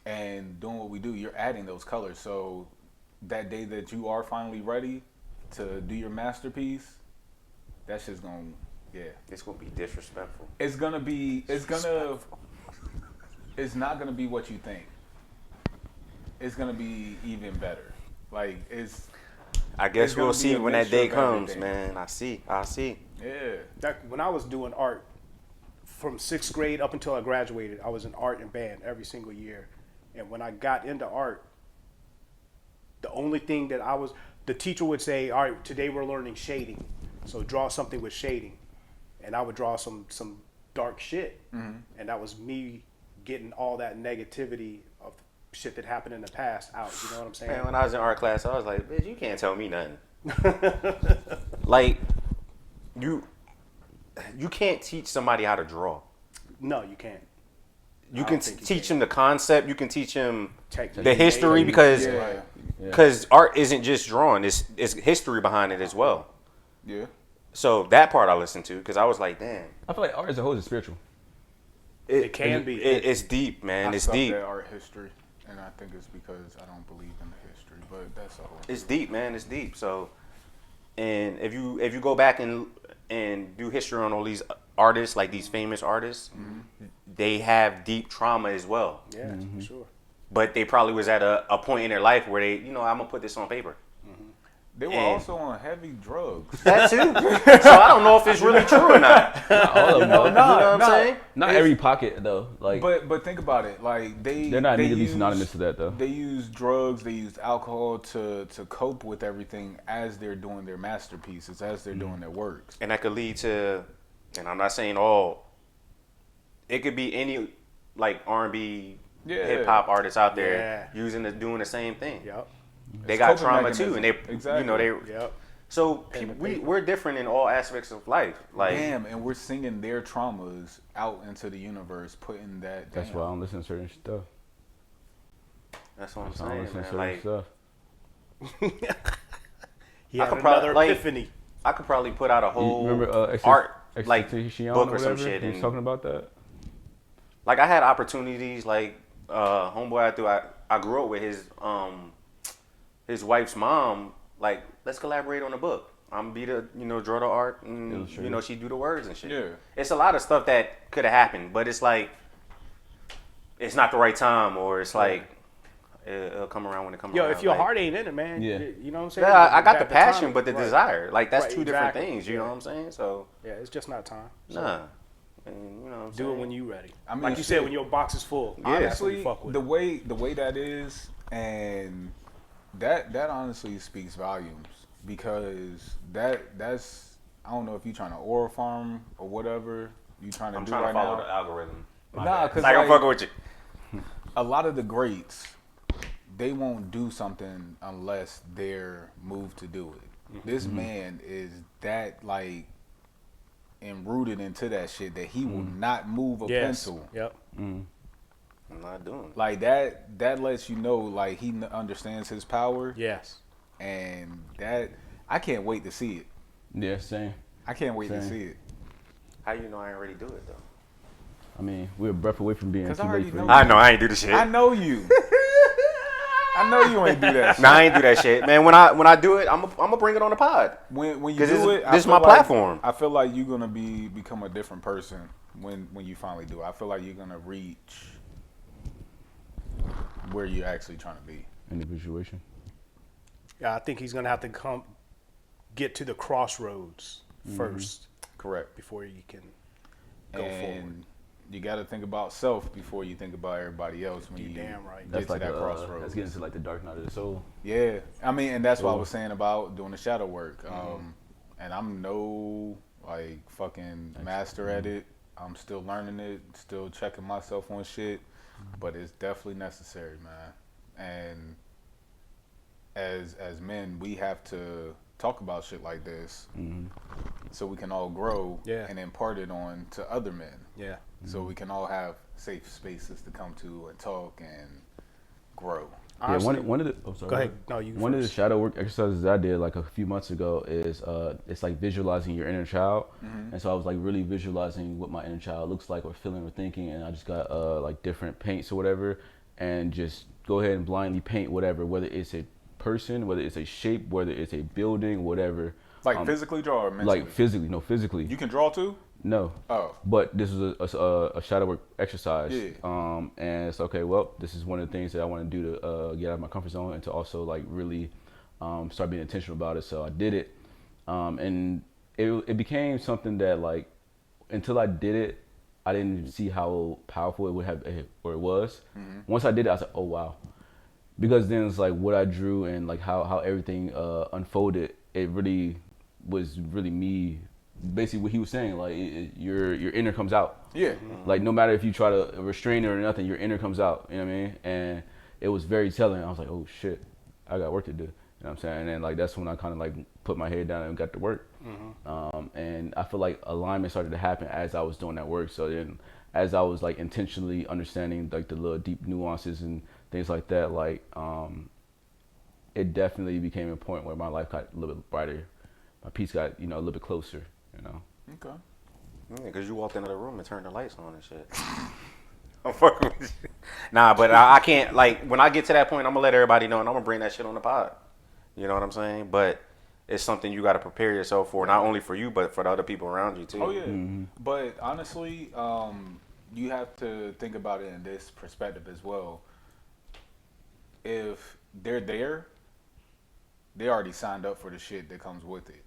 and doing what we do. You're adding those colors. So that day that you are finally ready to do your masterpiece, that shit's gonna,
It's going to be disrespectful.
it's not gonna be what you think. It's gonna be even better. Like
I guess
it's gonna
we'll
be
see
a
when that day
mixture of
comes,
everything.
man. I see.
Yeah.
When I was doing art from 6th grade up until I graduated, I was in art and band every single year. And when I got into art, the only thing that the teacher would say, all right, today we're learning shading. So draw something with shading. And I would draw some dark shit.
Mm-hmm.
And that was me getting all that negativity of shit that happened in the past out. You know what I'm saying?
Man, when I was in art class, I was like, bitch, you can't tell me nothing. Like, you can't teach somebody how to draw.
No, you can't.
You
I
can
don't think you
teach
can.
him the concept. You can teach him
Technique.
the history because
Yeah.
art isn't just drawing. It's history behind it as well.
Yeah.
So that part I listened to because I was like, damn.
I feel like art as a whole is spiritual.
It can be.
It's deep, man.
I
It's
suck
deep.
at art history, and I think it's because I don't believe in the history. But that's a whole.
It's deep, man. It's deep. So, and if you go back and do history on all these artists, like these famous artists, they have deep trauma as well.
Yeah, for sure.
But they probably was at a point in their life where they, I'm gonna put this on paper.
They were
And-
also on heavy drugs.
That too. So I don't know if it's really true or not.
Not all of them. though.
You know what I'm saying?
Not every pocket though. Like
But think about it. Like
they're not immediately synonymous to that though.
They use drugs. They use alcohol to cope with everything as they're doing their masterpieces, as they're doing their works.
And that could lead to, and I'm not saying all. It could be any like R&B,
Yeah.
hip hop artists out there doing the same thing.
Yep.
They
It's
got
coping
trauma too,
mechanism.
and
Exactly.
Yep.
So
Pen to
we're different in all aspects of life. Like,
Damn, and we're singing their traumas out into the universe, putting that.
That's
damn.
why I don't listen to certain stuff.
that's what I'm
I don't
saying,
listen to
man.
certain
Like,
stuff.
He
I
had
could probably-
another
like-
epiphany.
I could probably put out a
You
whole
remember
art like
Extension
book or
or
some
whatever?
shit.
He was
And
talking about that.
like I had opportunities. Like homeboy, I grew up with his wife's mom. Like, let's collaborate on a book. I'm be the draw the art, and
Illustrator.
she do the words and shit.
Yeah.
It's a lot of stuff that could have happened, but it's like it's not the right time, or it's like it'll come around when it comes
Yo,
around.
if your
like,
heart ain't in it, man,
Yeah.
you know what I'm saying?
yeah, I got the
At
passion,
time,
but the
right.
desire, like that's
Right,
two different
exactly.
things. You know what I'm saying? So
Yeah, it's just not time. So
nah, and, you know what I'm
do
saying?
it when you ready.
I mean,
like you
shit.
said, when your box is full. That's when you
Honestly,
fuck with
the
it.
way that is, and that honestly speaks volumes, because that's I don't know if you're trying to oral farm or whatever you trying to
I'm
do
trying
right
to follow
now.
the algorithm. My
Nah,
bad.
'cause
like I'm
like-
fucking with you.
A lot of the greats, they won't do something unless they're moved to do it. This man is that like enrooted into that shit that he will not move a
Yes.
pencil.
Yep.
I'm not doing it.
Like that lets you know like he understands his power,
Yes.
and that I can't wait to see it.
Yeah, same.
I can't wait to
Same.
see it.
How you know I ain't ready to do it though?
I mean, we're a breath away from being
'Cause
too
I already
late for
know
you.
I know I ain't do the shit.
I know you. I know you ain't do that shit.
Nah, I ain't do that shit, man. When I do it, I'm gonna bring it on the pod.
When you
'Cause
do
this-
it, I
this is
feel
my
like-
platform.
I feel like you're gonna become a different person when you finally do it. I feel like you're gonna reach where you're actually trying to be.
Individuation.
Yeah, I think he's gonna have to get to the crossroads first
Correct.
before you can go
And
forward.
you got to think about self before you think about everybody else. When
You
you
damn right.
get
That's
to
like
that crossroads.
that's getting to like the dark night of the soul.
Yeah, I mean, and that's what I
Cool.
was saying about doing the shadow work. And I'm no like fucking master at it. I'm still learning it, still checking myself on shit, but it's definitely necessary, man. And as men, we have to talk about shit like this, so we can all grow and impart it on to other men.
Yeah.
So we can all have safe spaces to come to and talk and grow.
Honestly,
one of the
go ahead. No, you
one of the
first.
shadow work exercises I did like a few months ago is it's like visualizing your inner child, and so I was like really visualizing what my inner child looks like or feeling or thinking, and I just got like different paints or whatever, and just go ahead and blindly paint whatever, whether it's a person, whether it's a shape, whether it's a building, whatever.
Like physically draw or mentally?
Like physically, no, physically.
You can draw too?
No.
Oh.
But this was a shadow work exercise.
Yeah.
And it's okay, well, this is one of the things that I want to do to get out of my comfort zone and to also like really start being intentional about it. So I did it. And it became something that like, until I did it, I didn't see how powerful it would have, or it was. Once I did it, I was like, oh wow. Because then it's like what I drew and like how everything unfolded, it really was really me. Basically what he was saying, like your inner comes out.
Yeah.
Like no matter if you try to restrain it or nothing, your inner comes out. You know what I mean? And it was very telling. I was like, oh shit, I got work to do. You know what I'm saying? And then like that's when I kind of like put my head down and got to work. And I feel like alignment started to happen as I was doing that work. So then as I was like intentionally understanding like the little deep nuances and things like that, like it definitely became a point where my life got a little bit brighter. My peace got, a little bit closer.
Okay.
Yeah, because you walked into the room and turned the lights on and shit. I'm fucking with you. Nah, but I can't, like, when I get to that point, I'm going to let everybody know, and I'm going to bring that shit on the pod. You know what I'm saying? But it's something you got to prepare yourself for, not only for you, but for the other people around you, too.
Oh, yeah. But honestly, you have to think about it in this perspective as well. If they're there, they already signed up for the shit that comes with it.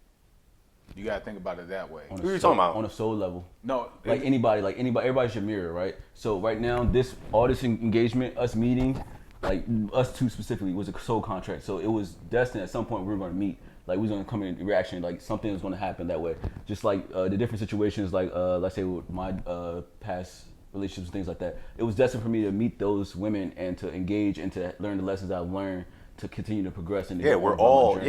You gotta think about it that way.
Who are you talking about?
On a soul level.
No,
Like anybody, everybody should mirror, right? So right now, all this engagement, us meeting, like us two specifically, was a soul contract. So it was destined at some point we were going to meet. Like we was going to come in reaction, like something was going to happen that way. Just like the different situations, like let's say with my past relationships and things like that. It was destined for me to meet those women and to engage and to learn the lessons I've learned to continue to progress. And
We're all,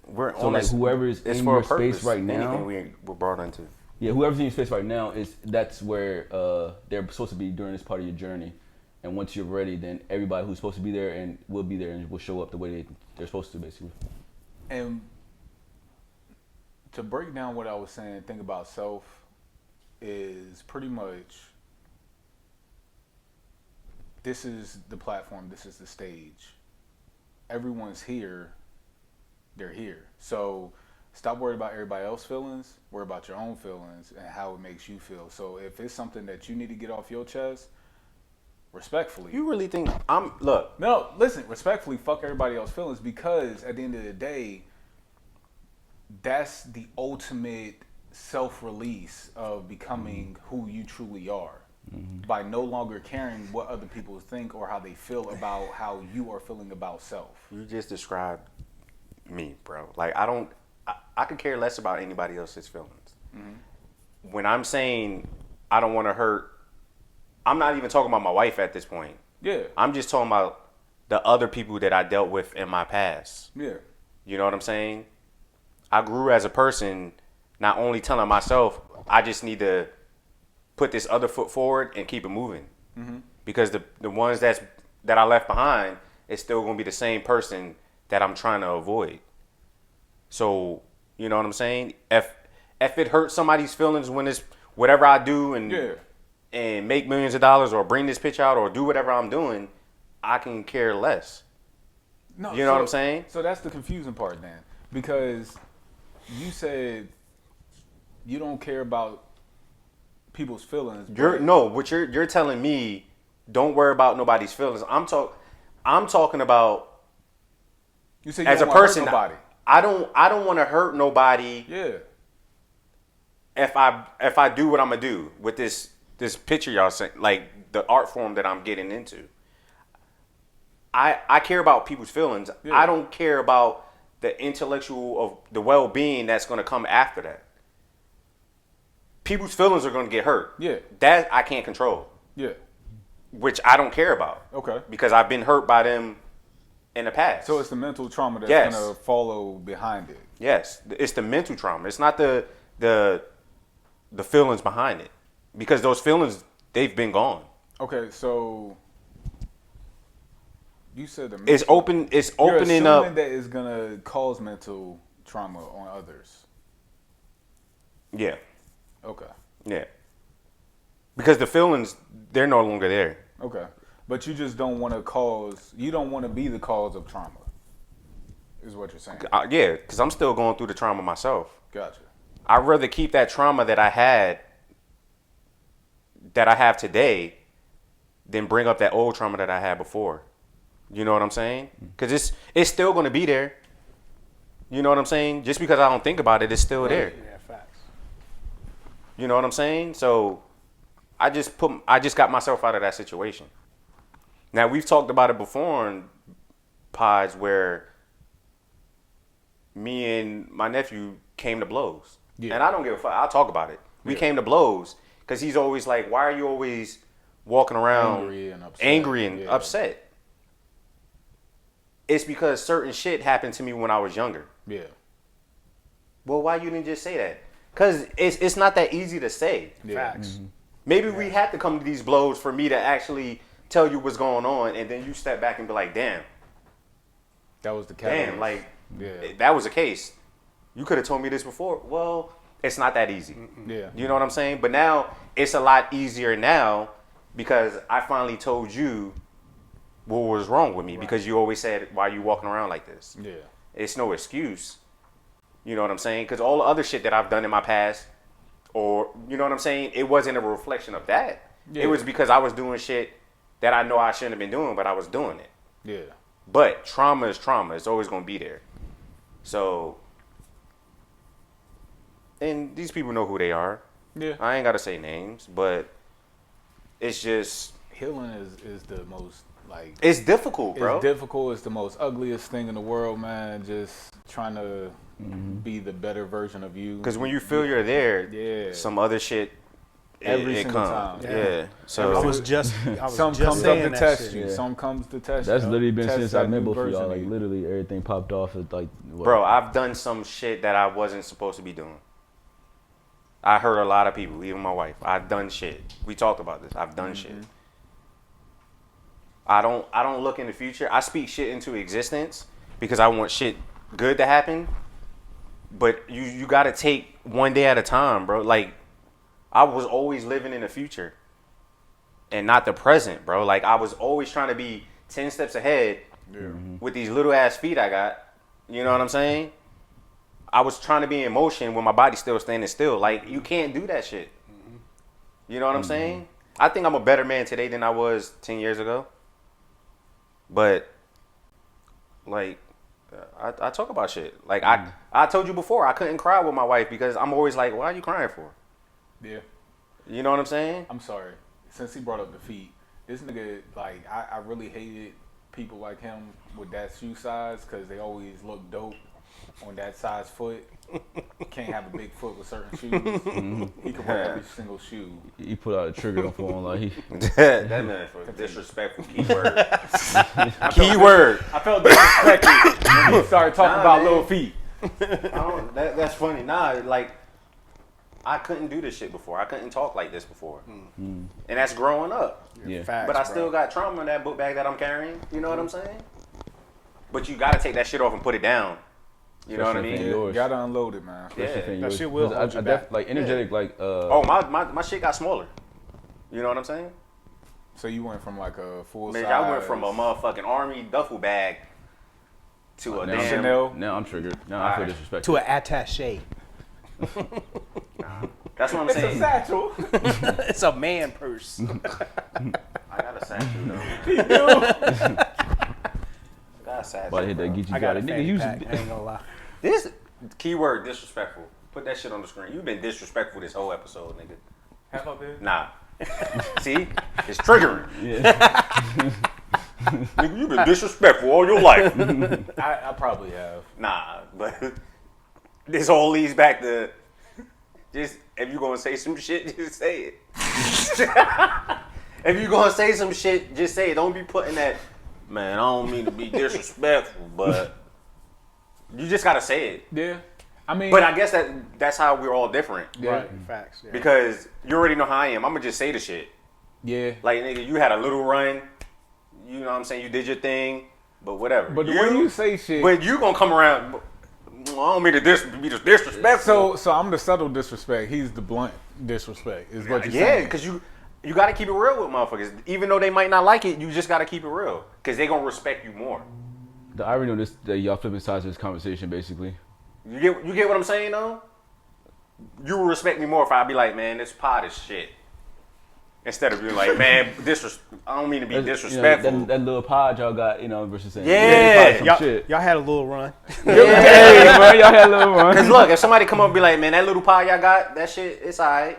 we're
so
on
like
this.
whoever's
It's
in
for
your
a purpose.
space right now,
Anything we're brought into.
yeah, whoever's in your space right now that's where they're supposed to be during this part of your journey. And once you're ready, then everybody who's supposed to be there and will be there and will show up the way they're supposed to, basically.
And to break down what I was saying, think about self is pretty much this is the platform, this is the stage. Everyone's here, they're here. So stop worrying about everybody else's feelings, worry about your own feelings and how it makes you feel. So if it's something that you need to get off your chest, respectfully.
You really think
No, listen, respectfully, fuck everybody else's feelings, because at the end of the day, that's the ultimate self-release of becoming who you truly are. By no longer caring what other people think or how they feel about how you are feeling about self.
You just described me, bro. Like I could care less about anybody else's feelings. When I'm saying I don't want to hurt, I'm not even talking about my wife at this point.
Yeah.
I'm just talking about the other people that I dealt with in my past.
Yeah.
You know what I'm saying? I grew as a person, not only telling myself, I just need to put this other foot forward and keep it moving. Because the ones that I left behind is still going to be the same person that I'm trying to avoid. So, you know what I'm saying? If it hurts somebody's feelings when it's whatever I do and make millions of dollars or bring this pitch out or do whatever I'm doing, I can care less.
No,
you know what I'm saying?
So that's the confusing part then. Because you said you don't care about people's feelings.
You're telling me don't worry about nobody's feelings. I'm talking about
you said
as
you
a
don't wanna
person.
hurt nobody.
I don't want to hurt nobody.
Yeah.
If I do what I'm gonna do with this picture y'all saying, like the art form that I'm getting into. I care about people's feelings.
Yeah.
I don't care about the intellectual of the well-being that's going to come after that. People's feelings are going to get hurt.
Yeah.
That I can't control.
Yeah.
Which I don't care about.
Okay.
Because I've been hurt by them in the past.
So it's the mental trauma that's gonna follow behind it.
Yes, it's the mental trauma. It's not the feelings behind it, because those feelings, they've been gone.
Okay, so you said the
It's opening up.
that is gonna cause mental trauma on others.
Yeah.
Okay.
Yeah. Because the feelings, they're no longer there.
Okay, but you just don't want to cause. You don't want to be the cause of trauma. Is what you're saying?
Yeah, because I'm still going through the trauma myself.
Gotcha.
I'd rather keep that trauma that I have today, than bring up that old trauma that I had before. You know what I'm saying? Because it's still going to be there. You know what I'm saying? Just because I don't think about it, it's still there.
Yeah, facts.
You know what I'm saying? So I just got myself out of that situation. Now, we've talked about it before in pods where me and my nephew came to blows. Yeah. And I don't give a fuck. I'll talk about it. We came to blows because he's always like, why are you always walking around angry and upset? It's because certain shit happened to me when I was younger.
Yeah.
Well, why you didn't just say that? Because it's not that easy to say.
Yeah.
Facts.
Mm-hmm. Maybe we had to come to these blows for me to actually tell you what's going on, and then you step back and be like, damn.
That was the catalyst.
Damn, like, that was the case. You could have told me this before. Well, it's not that easy.
Yeah.
You know what I'm saying? But now, it's a lot easier now because I finally told you what was wrong with me, because you always said, why are you walking around like this?
Yeah.
It's no excuse. You know what I'm saying? Because all the other shit that I've done in my past, or, you know what I'm saying, it wasn't a reflection of that. Yeah. It was because I was doing shit that I know I shouldn't have been doing, but I was doing it.
Yeah.
But trauma is trauma. It's always going to be there. So, and these people know who they are.
Yeah.
I ain't got to say names, but it's just...
Healing is the most, like...
It's difficult, bro.
It's difficult. It's the most ugliest thing in the world, man. Just trying to be the better version of you.
Because when you feel you're there, some other shit...
Every single time.
Yeah. So
I was just
some comes up to test you. Some comes to test you.
That's literally been since I met both of y'all. Like literally everything popped off. Like, what?
Bro, I've done some shit that I wasn't supposed to be doing. I hurt a lot of people, even my wife. I've done shit. We talked about this. I've done shit. I don't look in the future. I speak shit into existence because I want shit good to happen. But you got to take one day at a time, bro. Like, I was always living in the future and not the present, bro. Like, I was always trying to be 10 steps ahead with these little ass feet I got. You know what I'm saying? I was trying to be in motion when my body's still standing still. Like, you can't do that shit. You know what I'm saying? I think I'm a better man today than I was 10 years ago. But, like, I talk about shit. Like, I told you before, I couldn't cry with my wife because I'm always like, why are you crying for?
Yeah.
You know what I'm saying?
I'm sorry. Since he brought up the feet, this nigga, like, I really hated people like him with that shoe size because they always look dope on that size foot. Can't have a big foot with certain shoes. He can wear every single shoe.
He put out a trigger for him. Like,
that man for disrespectful keyword. Keyword.
I felt disrespected when he started talking about little feet.
That's funny. Nah, like, I couldn't do this shit before. I couldn't talk like this before. And that's growing up.
Yeah.
Facts,
but I still got trauma in that book bag that I'm carrying. You know what I'm saying? But you got to take that shit off and put it down. You know what I mean?
You gotta unload it, man.
Yeah.
That shit will hold you back.
Like, energetic, like...
Oh, my shit got smaller. You know what I'm saying?
So you went from like a full size...
I went from a motherfucking army duffel bag to a damn...
Chanel.
Now I'm triggered. Now I feel disrespected.
To an attaché.
That's what I'm saying.
It's a satchel.
It's a man purse.
I got a satchel, though.
You do?
I got a satchel.
But I hit that Geechee
I got a
nigga,
fanny
use
pack. I ain't gonna lie.
This keyword disrespectful. Put that shit on the screen. You've been disrespectful this whole episode, nigga.
Have I been?
Nah. See? It's triggering.
Yeah.
Nigga, you've been disrespectful all your life.
I probably have.
Nah, but this all leads back to just, if you're gonna say some shit, just say it. If you're gonna say some shit, just say it. Don't be putting that man, I don't mean to be disrespectful, but you just gotta say it.
Yeah. I mean,
But I guess that's how we're all different.
Right. Facts. Yeah.
Because you already know how I am. I'm gonna just say the shit.
yeah.
Like, nigga, you had a little run. You know what I'm saying? You did your thing, but whatever.
But the way you say shit.
But you gonna come around. I don't mean to be disrespectful.
So I'm the subtle disrespect. He's the blunt disrespect. Is what you're
Yeah,
saying.
because you got to keep it real with motherfuckers. Even though they might not like it, you just got to keep it real. Because they going to respect you more.
The irony of this, that y'all flipping sides of this conversation, basically.
You get what I'm saying, though? You will respect me more if I be like, man, this pot is shit. Instead of being like, man, I don't mean to be disrespectful.
You know, that little pod y'all got, versus saying,
Yeah.
Y'all had a little run.
Hey, bro, y'all had a little one.
Because look, if somebody come up and be like, man, that little pie y'all got, that shit, it's all right.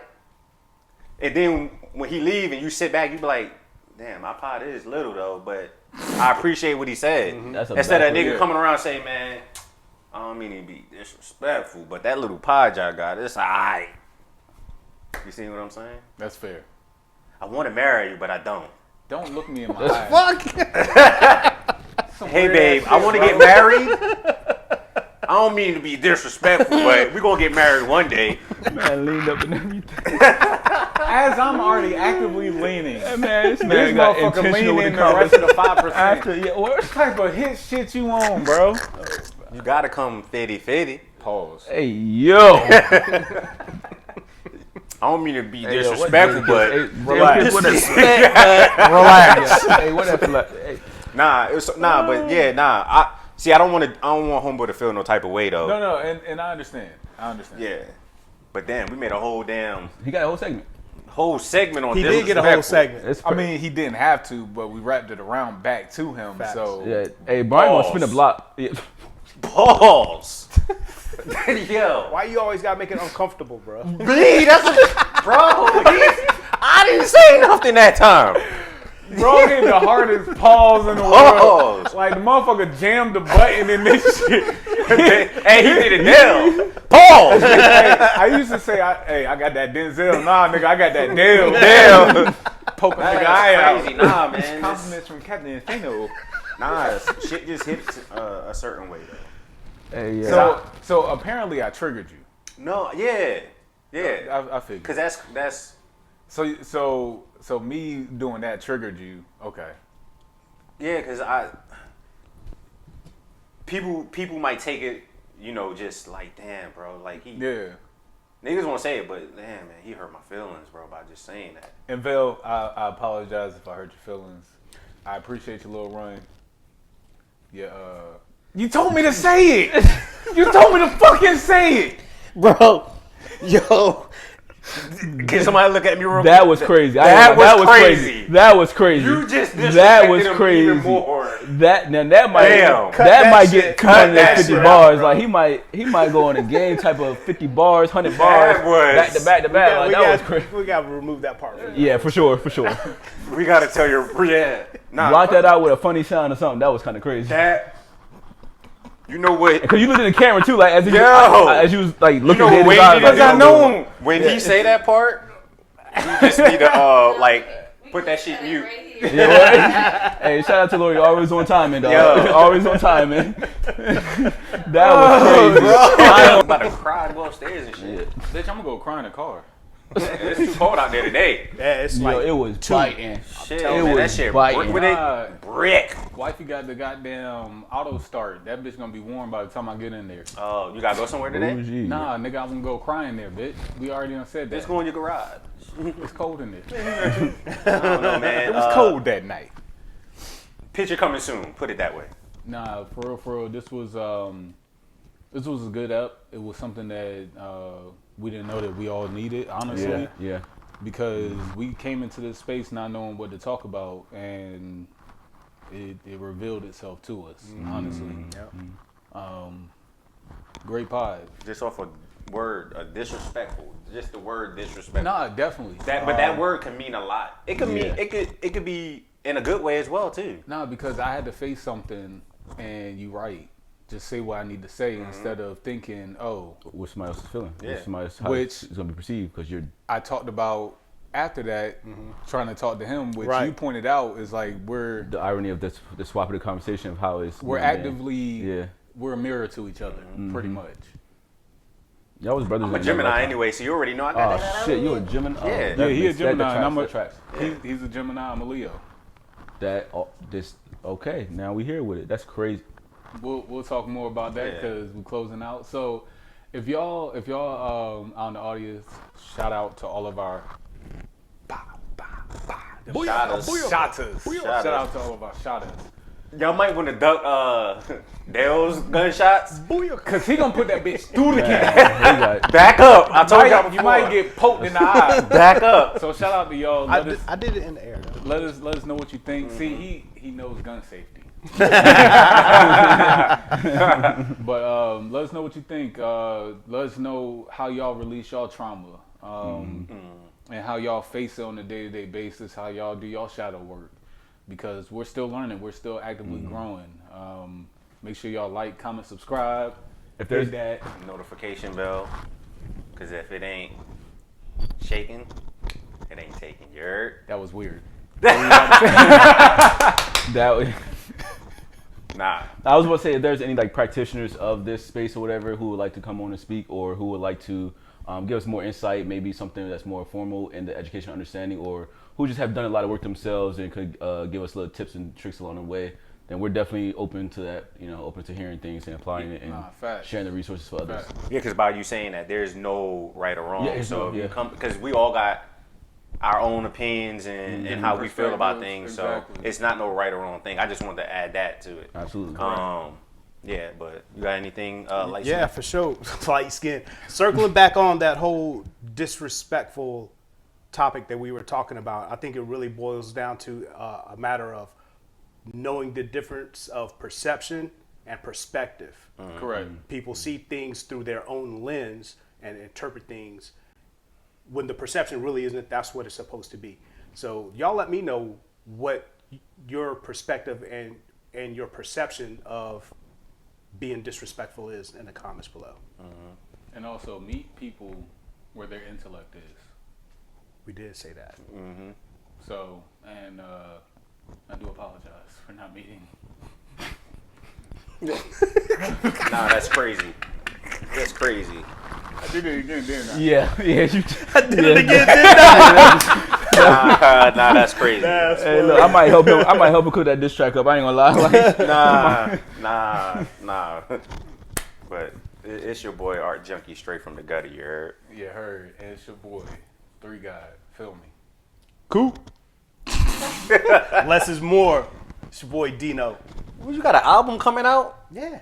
And then when he leave and you sit back, you be like, damn, my pot is little, though, but I appreciate what he said.
That's a
Instead of a
backward,
nigga coming around saying, man, I don't mean to be disrespectful, but that little pie y'all got, it's all right. You see what I'm saying?
That's fair.
I want to marry you, but I don't.
Don't look me in my eyes.
Fuck.
Hey, babe, I want to get married. I don't mean to be disrespectful, but we're going to get married one day.
Man, leaned up and everything.
As I'm already actively leaning.
Man, this
This
man got
motherfucker
intentional
leaning
with
the
the
rest of the 5%.
After, yeah, what?
What type of hit shit you on, bro?
You got to come fitty.
Pause.
Hey, yo.
I don't mean to be
Hey, yo, what
disrespectful,
this-
but
hey,
relax.
what a relax. Hey, what that? Hey,
I don't want homeboy to feel no type of way though.
No, and I understand.
Yeah, but damn, we made a whole
he got a whole segment.
segment on.
He did get a whole segment.
It's
I mean, he didn't have to, but we wrapped it around back to him.
Facts.
So
yeah. Hey, Brian wants to spin a block. Yeah.
Balls. Yo,
Why you always gotta make it uncomfortable, bro?
B, that's bro. I didn't say nothing that time.
bro hit the hardest pause in the world. Like the motherfucker jammed the button in this shit.
Hey, he did it now. Pause.
Hey, I used to say, I got that Denzel. Nah, nigga, I got that Dale.
Damn.
Poking nigga
That's
eye out.
crazy. Nah, man.
Compliments from Captain Infino.
Nah, shit just hit a certain way though.
Hey, yeah.
So apparently I triggered you.
No, yeah.
I figured.
Cause that's
So me doing that triggered you. Okay.
yeah. Cause people might take it, just like damn, bro. Like
Yeah.
niggas won't say it, but damn, man, he hurt my feelings, bro, by just saying that.
And Vel, I apologize if I hurt your feelings. I appreciate your little run. Yeah. You told me to say it. You told me to fucking say it,
Bro, yo. Can somebody look at me real quick?
That was crazy.
That was crazy.
That was crazy.
You just
that was
disrespected him
crazy.
even more.
That might
Damn.
that might get
Cut that
250
shit
bars.
out,
Like he might go on a game type of 50 bars, 100 bars, back to back to back. Like, that was crazy.
We gotta remove that part.
Yeah, for sure.
We gotta tell you, yeah. Nah,
Block that out with a funny sound or something. That was kind of crazy.
You know what?
Because you looked in the camera too, like as you was like looking
You know
dead in
what
his eyes.
Wade
Like,
needed to do? When he say that part, you just need to put that shit mute.
yeah, right? Hey, shout out to Lori, always on timing, dog.
Yo.
Always on timing. That was crazy.
I'm about to cry and go upstairs and shit.
bitch. I'm gonna go cry in the car.
It's too cold out there today.
Yeah, it's
Yo,
like
it was biting.
Shit,
It
man, that
was
shit
biting.
brick.
Wifey got the goddamn auto start. That bitch gonna be warm by the time I get in there.
Oh, you gotta go somewhere today?
Bougie.
Nah, nigga, I'm gonna go cry in there, bitch. We already done said that.
Just go in your garage.
It's cold in there.
I don't know, man.
It was cold that night.
Picture coming soon. Put it that way.
Nah, for real. This was a good up. It was something that we didn't know that we all needed, honestly.
Yeah.
Because we came into this space not knowing what to talk about, and it revealed itself to us, honestly. Great pod.
Just off a word, disrespectful. Just the word disrespectful.
Nah, definitely.
But that word can mean a lot. It could mean it could be in a good way as well too.
Nah, because I had to face something, and you right. Just say what I need to say instead of thinking, oh.
What somebody else is feeling.
Yeah.
How
Which-
it's going to be perceived because you're.
I talked about after that, trying to talk to him, which
Right.
you pointed out is like we're
The irony of this, the swap of the conversation of how it's
we're
been.
actively we're a mirror to each other, pretty much.
Y'all was brothers.
I'm a Gemini anyway, so you already know I got
Oh
that.
shit, you a Gemini? Oh,
Yeah.
that
Yeah, he a
makes- that
Gemini, and I'm a
tracks.
he's a Gemini. I'm a Leo.
That this okay. Now we here with it. That's crazy.
We'll talk more about that because we're closing out. So if y'all out in the audience, shout out to all of our shotters. Shout out to all of our shotters.
Y'all might want to duck Dale's gunshots.
Cause he gonna put that bitch through the can.
Back up. I told y'all
You
before.
might get poked in the eye.
Back up.
So shout out to y'all.
I did it in the air though.
Let us know what you think. See, he knows gun safety. But let us know what you think. Let us know how y'all release y'all trauma, and how y'all face it on a day-to-day basis. How y'all do y'all shadow work, because we're still learning. We're still actively growing. Make sure y'all like, comment, subscribe.
If there's
Hit that.
Notification bell. Because if it ain't shaking, it ain't taking. You heard?
That was weird.
that.
Nah.
I was about to say if there's any like practitioners of this space or whatever who would like to come on and speak, or who would like to give us more insight, maybe something that's more formal in the education understanding, or who just have done a lot of work themselves and could give us little tips and tricks along the way, then we're definitely open to that. Open to hearing things and applying it and sharing the resources for others.
Yeah, because by you saying that, there's no right or wrong.
Yeah,
so
no,
if you
yeah.
come, because we all got our own opinions and how we feel about things.
Exactly.
So it's not no right or wrong thing. I just wanted to add that to it.
Absolutely.
Yeah, but you got anything like
Yeah, for sure. Light skin. Circling back on that whole disrespectful topic that we were talking about, I think it really boils down to a matter of knowing the difference of perception and perspective.
Correct.
People see things through their own lens and interpret things when the perception really isn't. That's what it's supposed to be. So y'all let me know what your perspective and your perception of being disrespectful is in the comments below.
And also meet people where their intellect is.
We did say that.
So, and I do apologize for not meeting.
Nah, that's crazy. That's crazy.
I did it again, didn't I?
Yeah. You
I did it again, didn't I?
Nah, that's crazy.
Hey, look, I might help him cook that diss track up. I ain't gonna lie. Like,
Nah. But it's your boy Art Junkie straight from the gutter. You heard?
Yeah, heard. And it's your boy, 3 God. Feel me.
cool.
Less is more. It's your boy Dino.
You got an album coming out?
Yeah.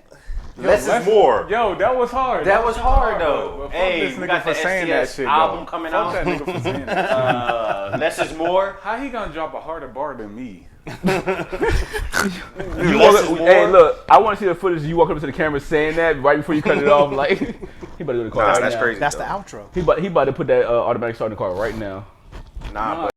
Less is more.
Yo, that was hard.
That was hard though.
But fuck
Hey,
this
we
nigga
got
for
the
saying that
STS
shit.
album
though.
coming
Fuck
out.
that nigga for saying that.
Less is more.
How he gonna drop a harder bar than me?
Hey, look, I want to see the footage of you walking up to the camera saying that right before you cut it off. Like, he about to go to the car.
Nah,
right
that's
now.
crazy.
That's
though.
the outro.
He about to put that automatic start in the car right now.
Nah, but